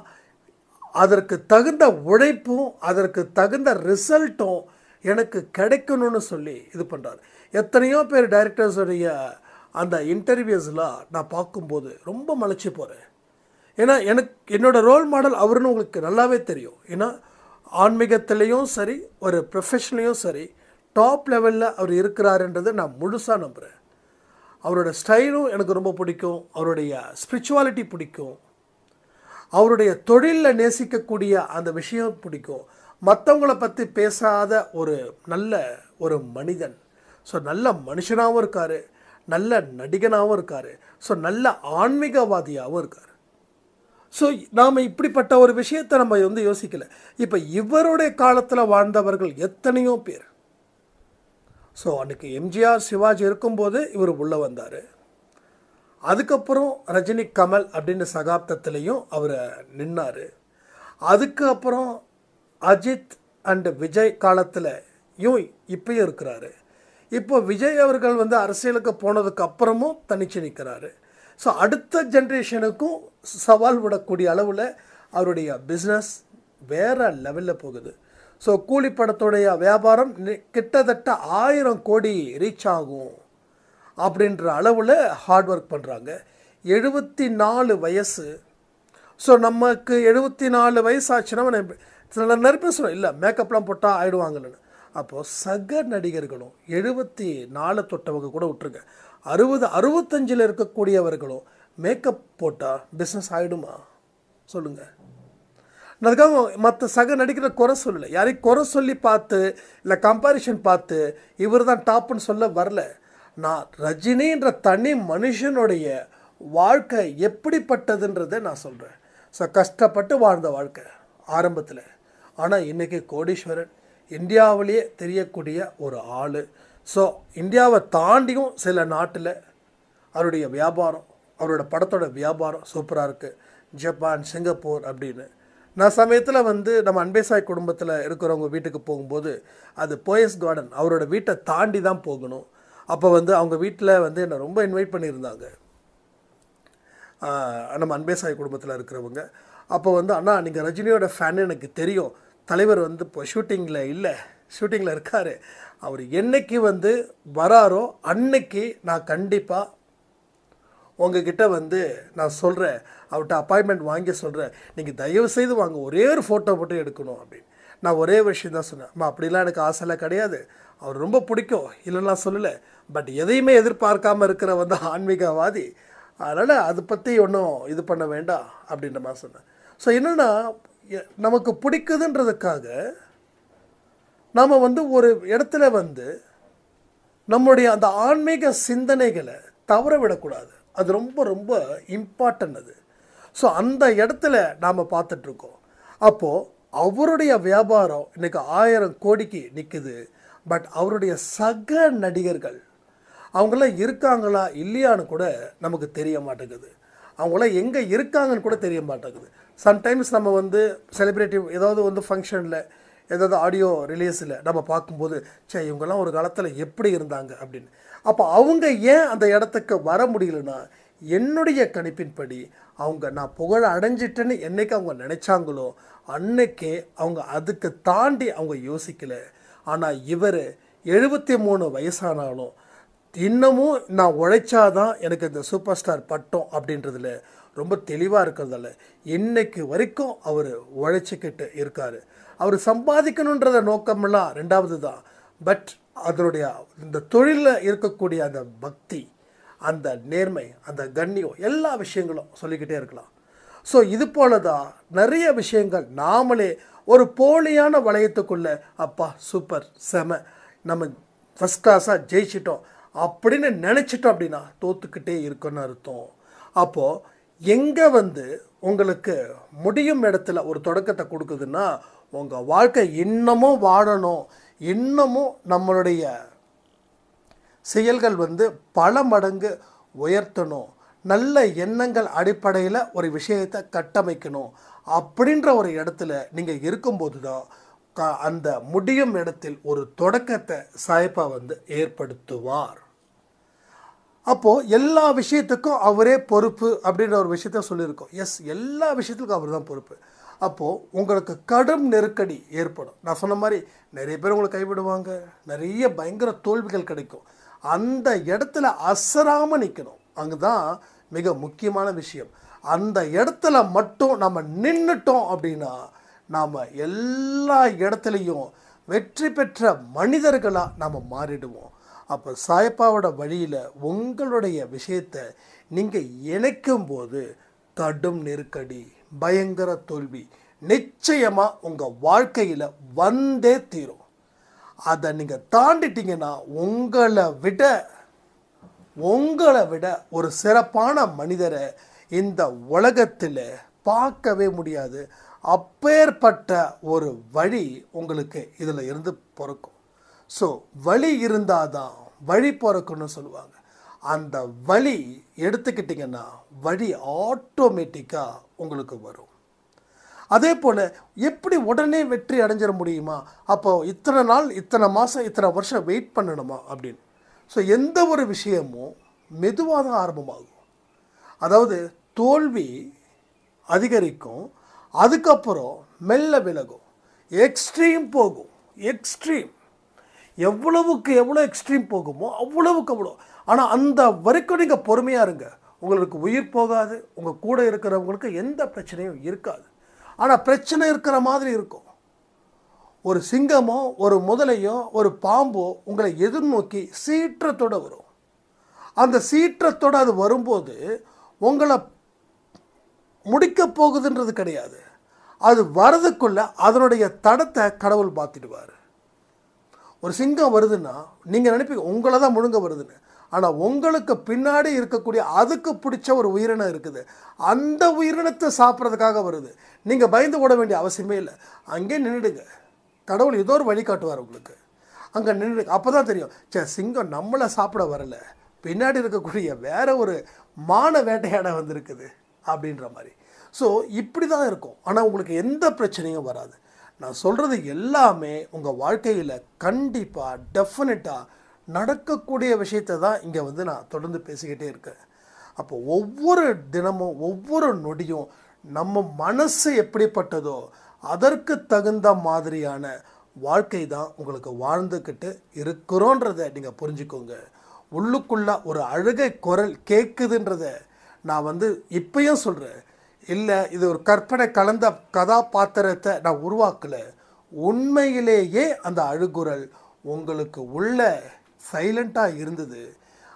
அதற்கு தகுந்த உழைப்பும் அதற்கு தகுந்த ரிசல்ட்டும் எனக்கு கிடைக்கணும்னு சொல்லி இது பண்ணுறாரு. எத்தனையோ பேர் டைரக்டர்ஸுடைய அந்த இன்டர்வியூஸ்லாம் நான் பார்க்கும்போது ரொம்ப மலைச்சு போகிறேன். ஏன்னா என்னோடய ரோல் மாடல் அவருன்னு உங்களுக்கு நல்லாவே தெரியும். ஏன்னா ஆன்மீகத்திலையும் சரி ஒரு ப்ரொஃபஷன்லையும் சரி டாப் லெவலில் அவர் இருக்கிறாருன்றதை நான் முழுசாக நம்புகிறேன். அவரோட ஸ்டைலும் எனக்கு ரொம்ப பிடிக்கும், அவருடைய ஸ்பிரிச்சுவாலிட்டி பிடிக்கும், அவருடைய தொழிலில் நேசிக்கக்கூடிய அந்த விஷயம் பிடிக்கும். மற்றவங்கள பற்றி பேசாத ஒரு நல்ல ஒரு மனிதன். ஸோ நல்ல மனுஷனாகவும் இருக்கார், நல்ல நடிகனாகவும் இருக்கார், ஸோ நல்ல ஆன்மீகவாதியாகவும் இருக்கார். ஸோ நாம் இப்படிப்பட்ட ஒரு விஷயத்தை நம்ம யோசிக்கலை. இப்போ இவருடைய காலத்தில் வாழ்ந்தவர்கள் எத்தனையோ பேர். ஸோ அன்றைக்கி எம்ஜிஆர் சிவாஜி இருக்கும்போது இவர் உள்ளே வந்தார். அதுக்கப்புறம் ரஜினி கமல் அப்படின்னு சகாப்தத்துலேயும் அவர் நின்னார். அதுக்கப்புறம் அஜித் அண்ட் விஜய் காலத்திலையும் இப்பயும் இருக்கிறாரு. இப்போ விஜய் அவர்கள் அரசியலுக்கு போனதுக்கு அப்புறமும் தனிச்சு நிற்கிறாரு. ஸோ அடுத்த ஜென்ரேஷனுக்கும் சவால் விடக்கூடிய அளவில் அவருடைய பிஸ்னஸ் வேறு லெவலில் போகுது. ஸோ கூலி படத்துடைய வியாபாரம் கிட்டத்தட்ட 1000 கோடி ரீச் ஆகும் அப்படின்ற அளவில் ஹார்ட் ஒர்க் பண்ணுறாங்க. 74 வயசு. ஸோ நமக்கு 74 வயசு ஆச்சுன்னா நிறைய பேர் சொல்லுவோம், இல்லை மேக்கப்லாம் போட்டால் ஆகிடுவாங்கன்னு. அப்போது சக நடிகர்களும் 74 தொட்டவங்க கூட விட்டுருங்க, 60 65 இருக்கக்கூடியவர்களும் மேக்கப் போட்டால் பிஸ்னஸ் ஆகிடுமா சொல்லுங்கள்? அதுக்காக மற்ற சக நடிக்கிற குறை சொல்லலை, யாரையும் குறை சொல்லி பார்த்து இல்லை கம்பேரிஷன் பார்த்து இவர் தான் டாப்புன்னு சொல்ல வரல. நான் ரஜினின்ற தனி மனுஷனுடைய வாழ்க்கை எப்படிப்பட்டதுன்றதை நான் சொல்கிறேன். ஸோ கஷ்டப்பட்டு வாழ்ந்த வாழ்க்கை ஆரம்பத்தில், ஆனால் இன்றைக்கி கோடீஸ்வரன், இந்தியாவிலேயே தெரியக்கூடிய ஒரு ஆள். ஸோ இந்தியாவை தாண்டியும் சில நாட்டில் அவருடைய வியாபாரம், அவரோட படத்தோட வியாபாரம் சூப்பராக இருக்குது. ஜப்பான், சிங்கப்பூர் அப்படின்னு. நான் சமயத்தில் நம்ம அன்பேசாய் குடும்பத்தில் இருக்கிறவங்க வீட்டுக்கு போகும்போது அது போயஸ் கார்டன் அவரோட வீட்டை தாண்டி தான் போகணும். அப்போ அவங்க வீட்டில் என்னை ரொம்ப இன்வைட் பண்ணியிருந்தாங்க, நம்ம அன்பேசாய் குடும்பத்தில் இருக்கிறவங்க. அப்போ அண்ணா நீங்கள் ரஜினியோட ஃபேன் எனக்கு தெரியும், தலைவர் இப்போ ஷூட்டிங்கில் இருக்கார், அவர் என்னைக்கு வராரோ அன்னைக்கு நான் கண்டிப்பாக உங்ககிட்ட நான் சொல்கிறேன், அவர்கிட்ட அப்பாயின்மெண்ட் வாங்கி சொல்கிறேன், நீங்கள் தயவு செய்து வாங்க, ஒரே ஒரு ஃபோட்டோ மட்டும் எடுக்கணும் அப்படின்னு. நான் ஒரே விஷயம் தான் சொன்னேன், அம்மா அப்படிலாம் எனக்கு ஆசைலாம் கிடையாது, அவர் ரொம்ப பிடிக்கும் இல்லைன்னா சொல்லலை, பட் எதையுமே எதிர்பார்க்காமல் இருக்கிற ஆன்மீகவாதி, அதனால் அதை பற்றி ஒன்றும் இது பண்ண வேண்டாம் அப்படின்ற மாதிரி சொன்னேன். ஸோ என்னென்னா நமக்கு பிடிக்குதுன்றதுக்காக நாம் ஒரு இடத்துல நம்முடைய அந்த ஆன்மீக சிந்தனைகளை தவற விடக்கூடாது. அது ரொம்ப ரொம்ப இம்பார்ட்டன்ட் அது. ஸோ அந்த இடத்துல நாம் பார்த்துட்ருக்கோம். அப்போது அவருடைய வியாபாரம் இன்றைக்கி 1000 கோடிக்கு நிற்குது. பட் அவருடைய சக நடிகர்கள் அவங்களாம் இருக்காங்களா இல்லையான்னு கூட நமக்கு தெரிய மாட்டேங்குது. அவங்களாம் எங்கே இருக்காங்கன்னு கூட தெரிய மாட்டேங்குது. சம்டைம்ஸ் நம்ம செலிப்ரிட்டி ஏதாவது ஃபங்க்ஷனில் ஏதாவது ஆடியோ ரிலீஸில் நம்ம பார்க்கும்போது இவங்கெல்லாம் ஒரு காலத்தில் எப்படி இருந்தாங்க அப்படின்னு. அப்போ அவங்க ஏன் அந்த இடத்துக்கு வர முடியலன்னா, என்னுடைய கணிப்பின்படி நான் புகழ அடைஞ்சிட்டேன்னு என்றைக்கு அவங்க நினச்சாங்களோ அன்னைக்கே அவங்க அதுக்கு தாண்டி அவங்க யோசிக்கலை. ஆனால் இவர் 73 வயசானாலும் இன்னமும் நான் உழைச்சாதான் எனக்கு இந்த சூப்பர் ஸ்டார் பட்டம் அப்படின்றதுல ரொம்ப தெளிவாக இருக்கிறதால இன்னைக்கு வரைக்கும் அவர் உழைச்சிக்கிட்டு இருக்கார். அவர் சம்பாதிக்கணுன்றத நோக்கமெல்லாம் ரெண்டாவது தான். பட் அதனுடைய இந்த தொழிலில் இருக்கக்கூடிய அந்த பக்தி, அந்த நேர்மை, அந்த கண்ணியம், எல்லா விஷயங்களும் சொல்லிக்கிட்டே இருக்கலாம். ஸோ இது போல தான் நிறைய விஷயங்கள் நாமளே ஒரு போலியான வளையத்துக்குள்ளே அப்பா சூப்பர் செம நம்ம ஃபஸ்ட் கிளாஸாக ஜெயிச்சிட்டோம் அப்படின்னு நினச்சிட்டோம் அப்படின்னா தோற்றுக்கிட்டே இருக்குன்னு அர்த்தம். அப்போது எங்கே உங்களுக்கு முடியும் இடத்துல ஒரு தொடக்கத்தை கொடுக்குதுன்னா, உங்கள் வாழ்க்கை இன்னமும் வாழணும், இன்னமும் நம்மளுடைய செயல்கள் பல மடங்கு உயர்த்தணும், நல்ல எண்ணங்கள் அடிப்படையில் ஒரு விஷயத்தை கட்டமைக்கணும் அப்படின்ற ஒரு இடத்துல நீங்கள் இருக்கும்போது தான் அந்த முடியும் இடத்தில் ஒரு தொடக்கத்தை சாயப்பா ஏற்படுத்துவார். அப்போது எல்லா விஷயத்துக்கும் அவரே பொறுப்பு அப்படின்ற ஒரு விஷயத்த சொல்லியிருக்கோம். எஸ், எல்லா விஷயத்துக்கும் அவர் தான் பொறுப்பு. அப்போது உங்களுக்கு கடும் நெருக்கடி ஏற்படும். நான் சொன்ன மாதிரி நிறைய பேர் உங்களை கைவிடுவாங்க, நிறைய பயங்கர தோல்விகள் கிடைக்கும். அந்த இடத்துல அசராமல் நிற்கணும். அங்கே தான் மிக முக்கியமான விஷயம். அந்த இடத்துல மட்டும் நம்ம நின்றுட்டோம் அப்படின்னா நாம் எல்லா இடத்துலையும் வெற்றி பெற்ற மனிதர்களாக நாம் மாறிடுவோம். அப்போ சாயப்பாவோட வழியில் உங்களுடைய விஷயத்தை நீங்கள் இணைக்கும் போது கடும் நெருக்கடி, பயங்கர தோல்வி நிச்சயமாக உங்கள் வாழ்க்கையில் வந்தே தீரும். அதை நீங்கள் தாண்டிட்டீங்கன்னா உங்களை விட ஒரு சிறப்பான மனிதரை இந்த உலகத்தில் பார்க்கவே முடியாது. அப்பேற்பட்ட ஒரு வழி உங்களுக்கு இதில் இருந்து பிறக்கும். ஸோ வழி இருந்தால் தான் வழி பிறக்குன்னு சொல்லுவாங்க. அந்த வழி எடுத்துக்கிட்டிங்கன்னா வழி ஆட்டோமேட்டிக்காக உங்களுக்கு வரும். அதே போல் எப்படி உடனே வெற்றி அடைஞ்சிட முடியுமா? அப்போது இத்தனை நாள், இத்தனை மாதம், இத்தனை வருஷம் வெயிட் பண்ணணுமா அப்படின்னு. ஸோ எந்த ஒரு விஷயமும் மெதுவாக தான் ஆரம்பமாகும். அதாவது தோல்வி அதிகரிக்கும், அதுக்கப்புறம் மெல்ல விலகும், எக்ஸ்ட்ரீம் போகும். எக்ஸ்ட்ரீம் எவ்வளவுக்கு எவ்வளோ எக்ஸ்ட்ரீம் போகுமோ அவ்வளவுக்கு அவ்வளோ. ஆனால் அந்த வரைக்கும் நீங்கள் பொறுமையாக இருங்க, உங்களுக்கு உயிர் போகாது, உங்கள் கூட இருக்கிறவங்களுக்கு எந்த பிரச்சனையும் இருக்காது. ஆனால் பிரச்சனை இருக்கிற மாதிரி இருக்கும். ஒரு சிங்கமோ ஒரு முதலையோ ஒரு பாம்போ உங்களை எதிர்நோக்கி சீற்றத்தோடு வரும். அந்த சீற்றத்தோடு அது வரும்போது உங்களை முடிக்க போகுதுன்றது கிடையாது. அது வரதுக்குள்ள அதனுடைய தடத்தை கடவுள் பார்த்துடுவார். ஒரு சிங்கம் வருதுன்னா நீங்கள் நினைப்பீங்க உங்களை தான் முழுங்க வருதுன்னு. ஆனால் உங்களுக்கு பின்னாடி இருக்கக்கூடிய அதுக்கு பிடிச்ச ஒரு உயிரினம் இருக்குது. அந்த உயிரினத்தை சாப்பிட்றதுக்காக வருது. நீங்கள் பயந்து ஓட வேண்டிய அவசியமே இல்லை. அங்கே நின்றுடுங்க, கடவுள் ஏதோ ஒரு வழி காட்டுவார் உங்களுக்கு. அங்கே நின்றுடுங்க. அப்போ தான் தெரியும், சிங்கம் நம்மளை சாப்பிட வரலை, பின்னாடி இருக்கக்கூடிய வேற ஒரு மான வேட்டையாட வந்திருக்குது அப்படின்ற மாதிரி. ஸோ இப்படி தான் இருக்கும். ஆனால் உங்களுக்கு எந்த பிரச்சனையும் வராது. நான் சொல்கிறது எல்லாமே உங்கள் வாழ்க்கையில் கண்டிப்பாக டெஃபினட்டாக நடக்கக்கூடிய விஷயத்தை தான் இங்கே நான் தொடர்ந்து பேசிக்கிட்டே இருக்கேன். அப்போ ஒவ்வொரு தினமும் ஒவ்வொரு நொடியும் நம்ம மனசு எப்படிப்பட்டதோ அதற்கு தகுந்த மாதிரியான வாழ்க்கை தான் உங்களுக்கு வாழ்ந்துக்கிட்டு இருக்கிறோன்றதை நீங்கள் புரிஞ்சுக்கோங்க. உள்ளுக்குள்ள ஒரு அழுகை குரல் கேட்குதுன்றத நான் இப்பயும் சொல்கிறேன். இல்லை இது ஒரு கற்பனை கலந்த கதாபாத்திரத்தை நான் உருவாக்கலை. உண்மையிலேயே அந்த அழுகுரல் உங்களுக்கு உள்ள சைலண்ட்டாக இருந்தது.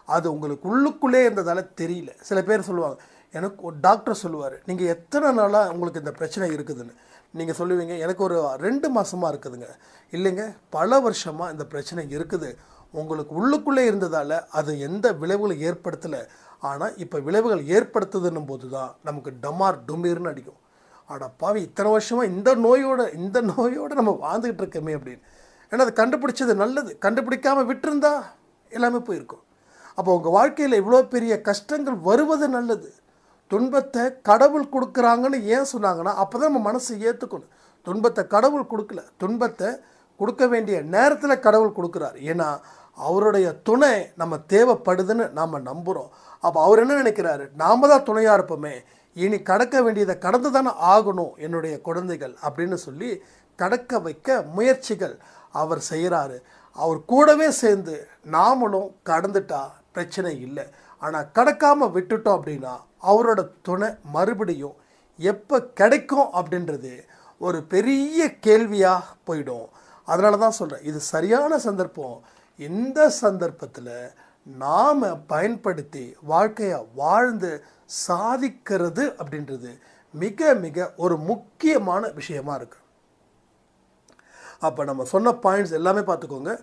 அது உங்களுக்கு உள்ளுக்குள்ளே இருந்ததால் தெரியல. சில பேர் சொல்லுவாங்க, எனக்கு ஒரு டாக்டர் சொல்லுவார், நீங்கள் எத்தனை நாளாக உங்களுக்கு இந்த பிரச்சனை இருக்குதுன்னு. நீங்கள் சொல்லுவீங்க, எனக்கு ஒரு 2 மாதமாக இருக்குதுங்க. இல்லைங்க, பல வருஷமாக இந்த பிரச்சனை இருக்குது. உங்களுக்கு உள்ளுக்குள்ளே இருந்ததால் அது எந்த விளைவுகளை ஏற்படுத்தலை. ஆனால் இப்போ விளைவுகள் ஏற்படுத்துதுன்னும் போது தான் நமக்கு டமார் டுமீர்னு அடிக்கும். ஆடா பாவி, இத்தனை வருஷமாக இந்த நோயோடு நம்ம வாழ்ந்துக்கிட்டு இருக்கோமே அப்படின்னு. ஏன்னா அது கண்டுபிடிச்சது நல்லது, கண்டுபிடிக்காமல் விட்டுருந்தா எல்லாமே போயிருக்கும். அப்போ உங்கள் வாழ்க்கையில் இவ்வளோ பெரிய கஷ்டங்கள் வருவது நல்லது. துன்பத்தை கடவுள் கொடுக்குறாங்கன்னு ஏன் சொன்னாங்கன்னா, அப்போ தான் நம்ம மனசு ஏற்றுக்கணும். துன்பத்தை கடவுள் கொடுக்கல, துன்பத்தை கொடுக்க வேண்டிய நேரத்தில் கடவுள் கொடுக்குறார். ஏன்னா அவருடைய துணை நம்ம தேவைப்படுதுன்னு நாம் நம்புகிறோம். அப்போ அவர் என்ன நினைக்கிறாரு, நாம் தான் துணையாக இருப்போமே, இனி கடக்க வேண்டியதை கடந்து தானே ஆகணும் என்னுடைய குழந்தைகள் அப்படின்னு சொல்லி கடக்க வைக்க முயற்சிகள் அவர் செய்கிறாரு. அவர் கூடவே சேர்ந்து நாமளும் கடந்துட்டா பிரச்சனை இல்லை. ஆனால் கடக்காமல் விட்டுட்டோம் அப்படின்னா அவரோட துணை மறுபடியும் எப்போ கிடைக்கும் அப்படின்றது ஒரு பெரிய கேள்வியாக போயிடும். அதனால தான் சொல்கிறேன், இது சரியான சந்தர்ப்பம். இந்த சந்தர்ப்பத்தில் நாம் பயன்படுத்தி வாழ்க்கையை வாழ்ந்து சாதிக்கிறது அப்படின்றது மிக மிக ஒரு முக்கியமான விஷயமா இருக்குது. அப்போ நம்ம சொன்ன பாயிண்ட்ஸ் எல்லாமே பார்த்துக்கோங்க.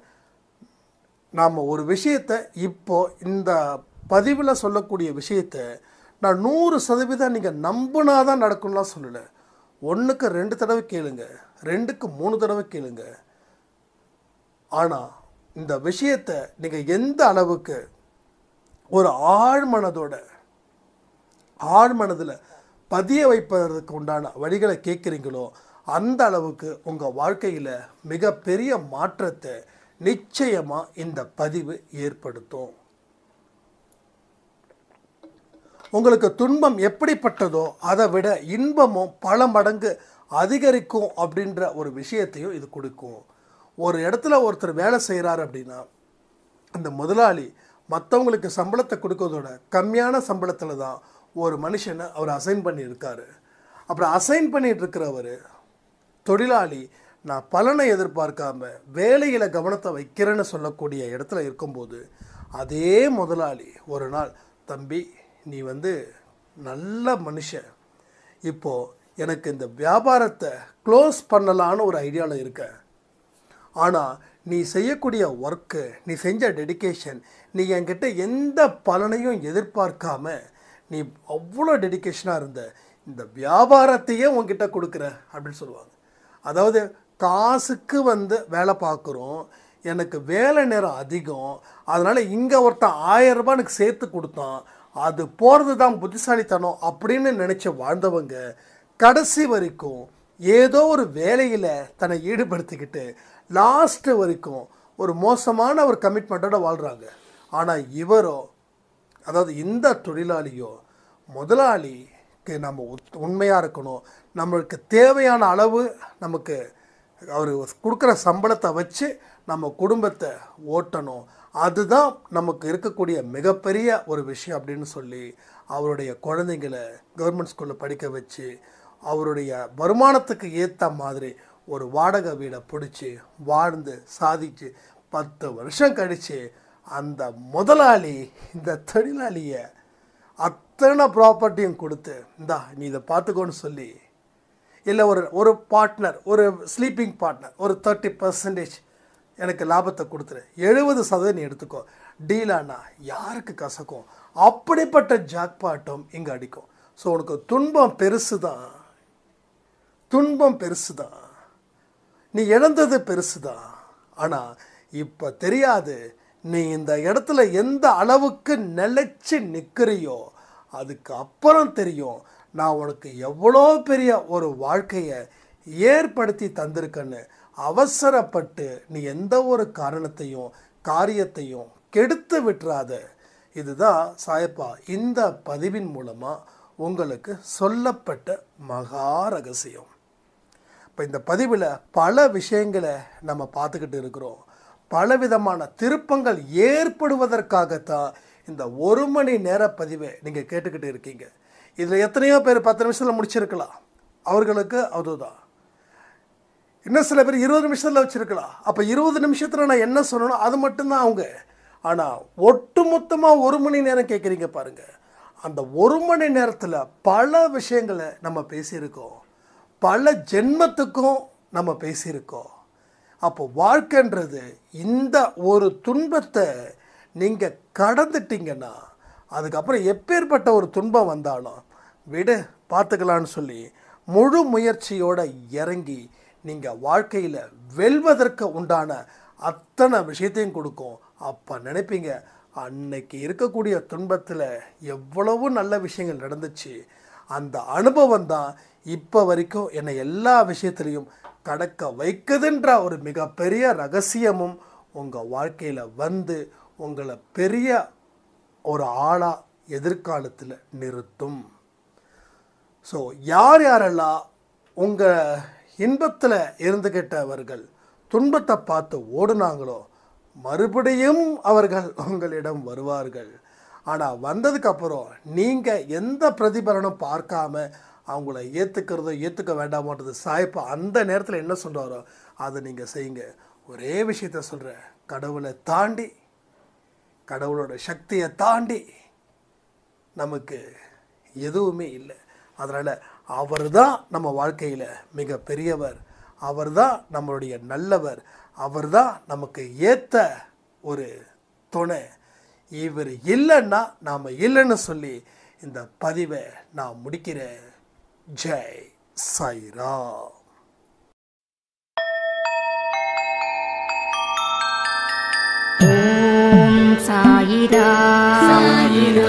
நாம் ஒரு விஷயத்தை இப்போ இந்த பதிவில் சொல்லக்கூடிய விஷயத்தை நான் 100% நீங்கள் நம்பினா தான் நடக்கும்லாம் சொல்லலை. 1க்கு 2 தடவை கேளுங்க, 2க்கு 3 தடவை கேளுங்க. ஆனால் இந்த விஷயத்தை நீங்கள் எந்த அளவுக்கு ஒரு ஆழ்மனதில் பதிய வைப்பதற்கு உண்டான வழிகளை கேட்குறீங்களோ அந்த அளவுக்கு உங்கள் வாழ்க்கையில் மிகப்பெரிய மாற்றத்தை நிச்சயமாக இந்த பதிவு ஏற்படுத்தும். உங்களுக்கு துன்பம் எப்படிப்பட்டதோ அதை விட இன்பமும் பல மடங்கு அதிகரிக்கும் அப்படின்ற ஒரு விஷயத்தையும் இது கொடுக்கும். ஒரு இடத்துல ஒருத்தர் வேலை செய்கிறாரு அப்படின்னா அந்த முதலாளி மற்றவங்களுக்கு சம்பளத்தை கொடுக்கறதோட கம்மியான சம்பளத்தில் தான் ஒரு மனுஷனை அவர் அசைன் பண்ணியிருக்காரு. அப்புறம் அசைன் பண்ணிட்டு இருக்கிறவர் தொழிலாளி நான் பலனை எதிர்பார்க்காம வேலையில் கவனத்தை வைக்கிறேன்னு சொல்லக்கூடிய இடத்துல இருக்கும்போது அதே முதலாளி ஒரு நாள், தம்பி நீ நல்ல மனுஷன், இப்போது எனக்கு இந்த வியாபாரத்தை க்ளோஸ் பண்ணலான்னு ஒரு ஐடியாவில் இருக்க, ஆனால் நீ செய்யக்கூடிய ஒர்க்கு, நீ செஞ்ச டெடிக்கேஷன், நீ என்கிட்ட எந்த பலனையும் எதிர்பார்க்காம நீ அவ்வளோ டெடிக்கேஷனாக இருந்த, இந்த வியாபாரத்தையே உங்ககிட்ட கொடுக்குற அப்படின்னு சொல்லுவாங்க. அதாவது காசுக்கு வேலை பார்க்குறோம், எனக்கு வேலை நேரம் அதிகம், அதனால் இங்கே ஒருத்தன் 1000 ரூபாய் எனக்கு சேர்த்து கொடுத்தான், அது போகிறது தான் புத்திசாலித்தனம் அப்படின்னு நினச்சி வாழ்ந்தவங்க கடைசி வரைக்கும் ஏதோ ஒரு வேலையில் தன்னை ஈடுபடுத்திக்கிட்டு லாஸ்ட்டு வரைக்கும் ஒரு மோசமான ஒரு கமிட்மெண்ட்டோட வாழ்கிறாங்க. ஆனால் இவரோ, அதாவது இந்த தொழிலாளியோ, முதலாளிக்கு நம்ம உண்மையாக இருக்கணும், நம்மளுக்கு தேவையான அளவு நமக்கு அவர் கொடுக்குற சம்பளத்தை வச்சு நம்ம குடும்பத்தை ஓட்டணும், அதுதான் நமக்கு இருக்கக்கூடிய மிகப்பெரிய ஒரு விஷயம் அப்படின்னு சொல்லி அவருடைய குழந்தைங்களை கவர்மெண்ட் ஸ்கூலில் படிக்க வச்சு அவருடைய வருமானத்துக்கு ஏற்ற மாதிரி ஒரு வாடகை வீடை பிடிச்சி வாழ்ந்து சாதிச்சு 10 வருஷம் கழித்து அந்த முதலாளி இந்த தொழிலாளியை அத்தனை ப்ராப்பர்ட்டியும் கொடுத்து இந்தா நீ இதை பார்த்துக்கோன்னு சொல்லி, இல்லை ஒரு பார்ட்னர், ஒரு ஸ்லீப்பிங் பார்ட்னர் ஒரு 30% எனக்கு லாபத்தை கொடுத்துரு, 70% நீ எடுத்துக்கோ, டீலானா யாருக்கு கசக்கும், அப்படிப்பட்ட ஜாக்பாட்டும் இங்கே அடிக்கும். ஸோ உனக்கு துன்பம் பெருசு தான், நீ இழந்தது பெருசு தான். ஆனால் இப்போ தெரியாது நீ இந்த இடத்துல எந்த அளவுக்கு நிலைச்சு நிற்கிறியோ அதுக்கு அப்புறம் தெரியும் நான் உனக்கு எவ்வளோ பெரிய ஒரு வாழ்க்கையை ஏற்படுத்தி தந்திருக்கேன்னு. அவசரப்பட்டு நீ எந்த ஒரு காரியத்தையும் கெடுத்து விட்டுறாத. இதுதான் சாயப்பா இந்த பதிவின் மூலமாக உங்களுக்கு சொல்லப்பட்ட மகா ரகசியம். இப்போ இந்த பதிவில் பல விஷயங்களை நம்ம பார்த்துக்கிட்டு இருக்கிறோம். பலவிதமான திருப்பங்கள் ஏற்படுவதற்காகத்தான் இந்த 1 மணி நேர பதிவை நீங்கள் கேட்டுக்கிட்டு இருக்கீங்க. இதில் எத்தனையோ பேர் 10 நிமிஷத்தில் முடிச்சிருக்கலாம், அவர்களுக்கு அதுதான். இன்னும் சில பேர் 20 நிமிஷத்தில் வச்சுருக்கலாம். அப்போ 20 நிமிஷத்தில் நான் என்ன சொல்லணும் அது மட்டும்தான் அவங்க. ஆனால் ஒட்டுமொத்தமாக 1 மணி நேரம் கேட்குறீங்க பாருங்க. அந்த 1 மணி நேரத்தில் பல விஷயங்களை நம்ம பேசியிருக்கோம், பல ஜென்மத்துக்கும் நம்ம பேசியிருக்கோம். அப்போ வாழ்க்கைன்றது இந்த ஒரு துன்பத்தை நீங்கள் கடந்துட்டீங்கன்னா, அதுக்கப்புறம் எப்பேற்பட்ட ஒரு துன்பம் வந்தாலும் விடு பார்த்துக்கலான்னு சொல்லி முழு முயற்சியோடு இறங்கி நீங்கள் வாழ்க்கையில் வெல்வதற்கு உண்டான அத்தனை விஷயத்தையும் கொடுக்கும். அப்போ நினைப்பீங்க, அன்னைக்கு இருக்கக்கூடிய துன்பத்தில் எவ்வளவு நல்ல விஷயங்கள் நடந்துச்சு, அந்த அனுபவம் தான் இப்போ வரைக்கும் என்னை எல்லா விஷயத்துலையும் கடக்க வைக்குதுன்ற ஒரு மிகப்பெரிய ரகசியமும் உங்கள் வாழ்க்கையில் வந்து உங்களை பெரிய ஒரு ஆளாக எதிர்காலத்தில் நிறுத்தும். ஸோ யார் யாரெல்லாம் உங்கள் இன்பத்தில் இருந்துக்கிட்டவர்கள் துன்பத்தை பார்த்து ஓடுனாங்களோ மறுபடியும் அவர்கள் உங்களிடம் வருவார்கள். ஆனால் வந்ததுக்கப்புறம் நீங்கள் எந்த பிரதிபலனும் பார்க்காம அவங்கள ஏற்றுக்கிறதோ ஏற்றுக்க வேண்டாமோன்றது சாய்ப்போ அந்த நேரத்தில் என்ன சொல்கிறாரோ அதை நீங்கள் செய்யுங்க. ஒரே விஷயத்த சொல்கிறேன், கடவுளை தாண்டி, கடவுளோட சக்தியை தாண்டி நமக்கு எதுவுமே இல்லை. அதனால் அவர் தான் நம்ம வாழ்க்கையில் மிக பெரியவர், அவர் தான் நம்மளுடைய நல்லவர், அவர் தான் நமக்கு ஏற்ற ஒரு துணை. இவர் இல்லைன்னா நாம் இல்லைன்னு சொல்லி இந்த பதிவை நான் முடிக்கிறேன். ஜெய் சாய்ராம். ஓம் சாயிரா. சாயிரா.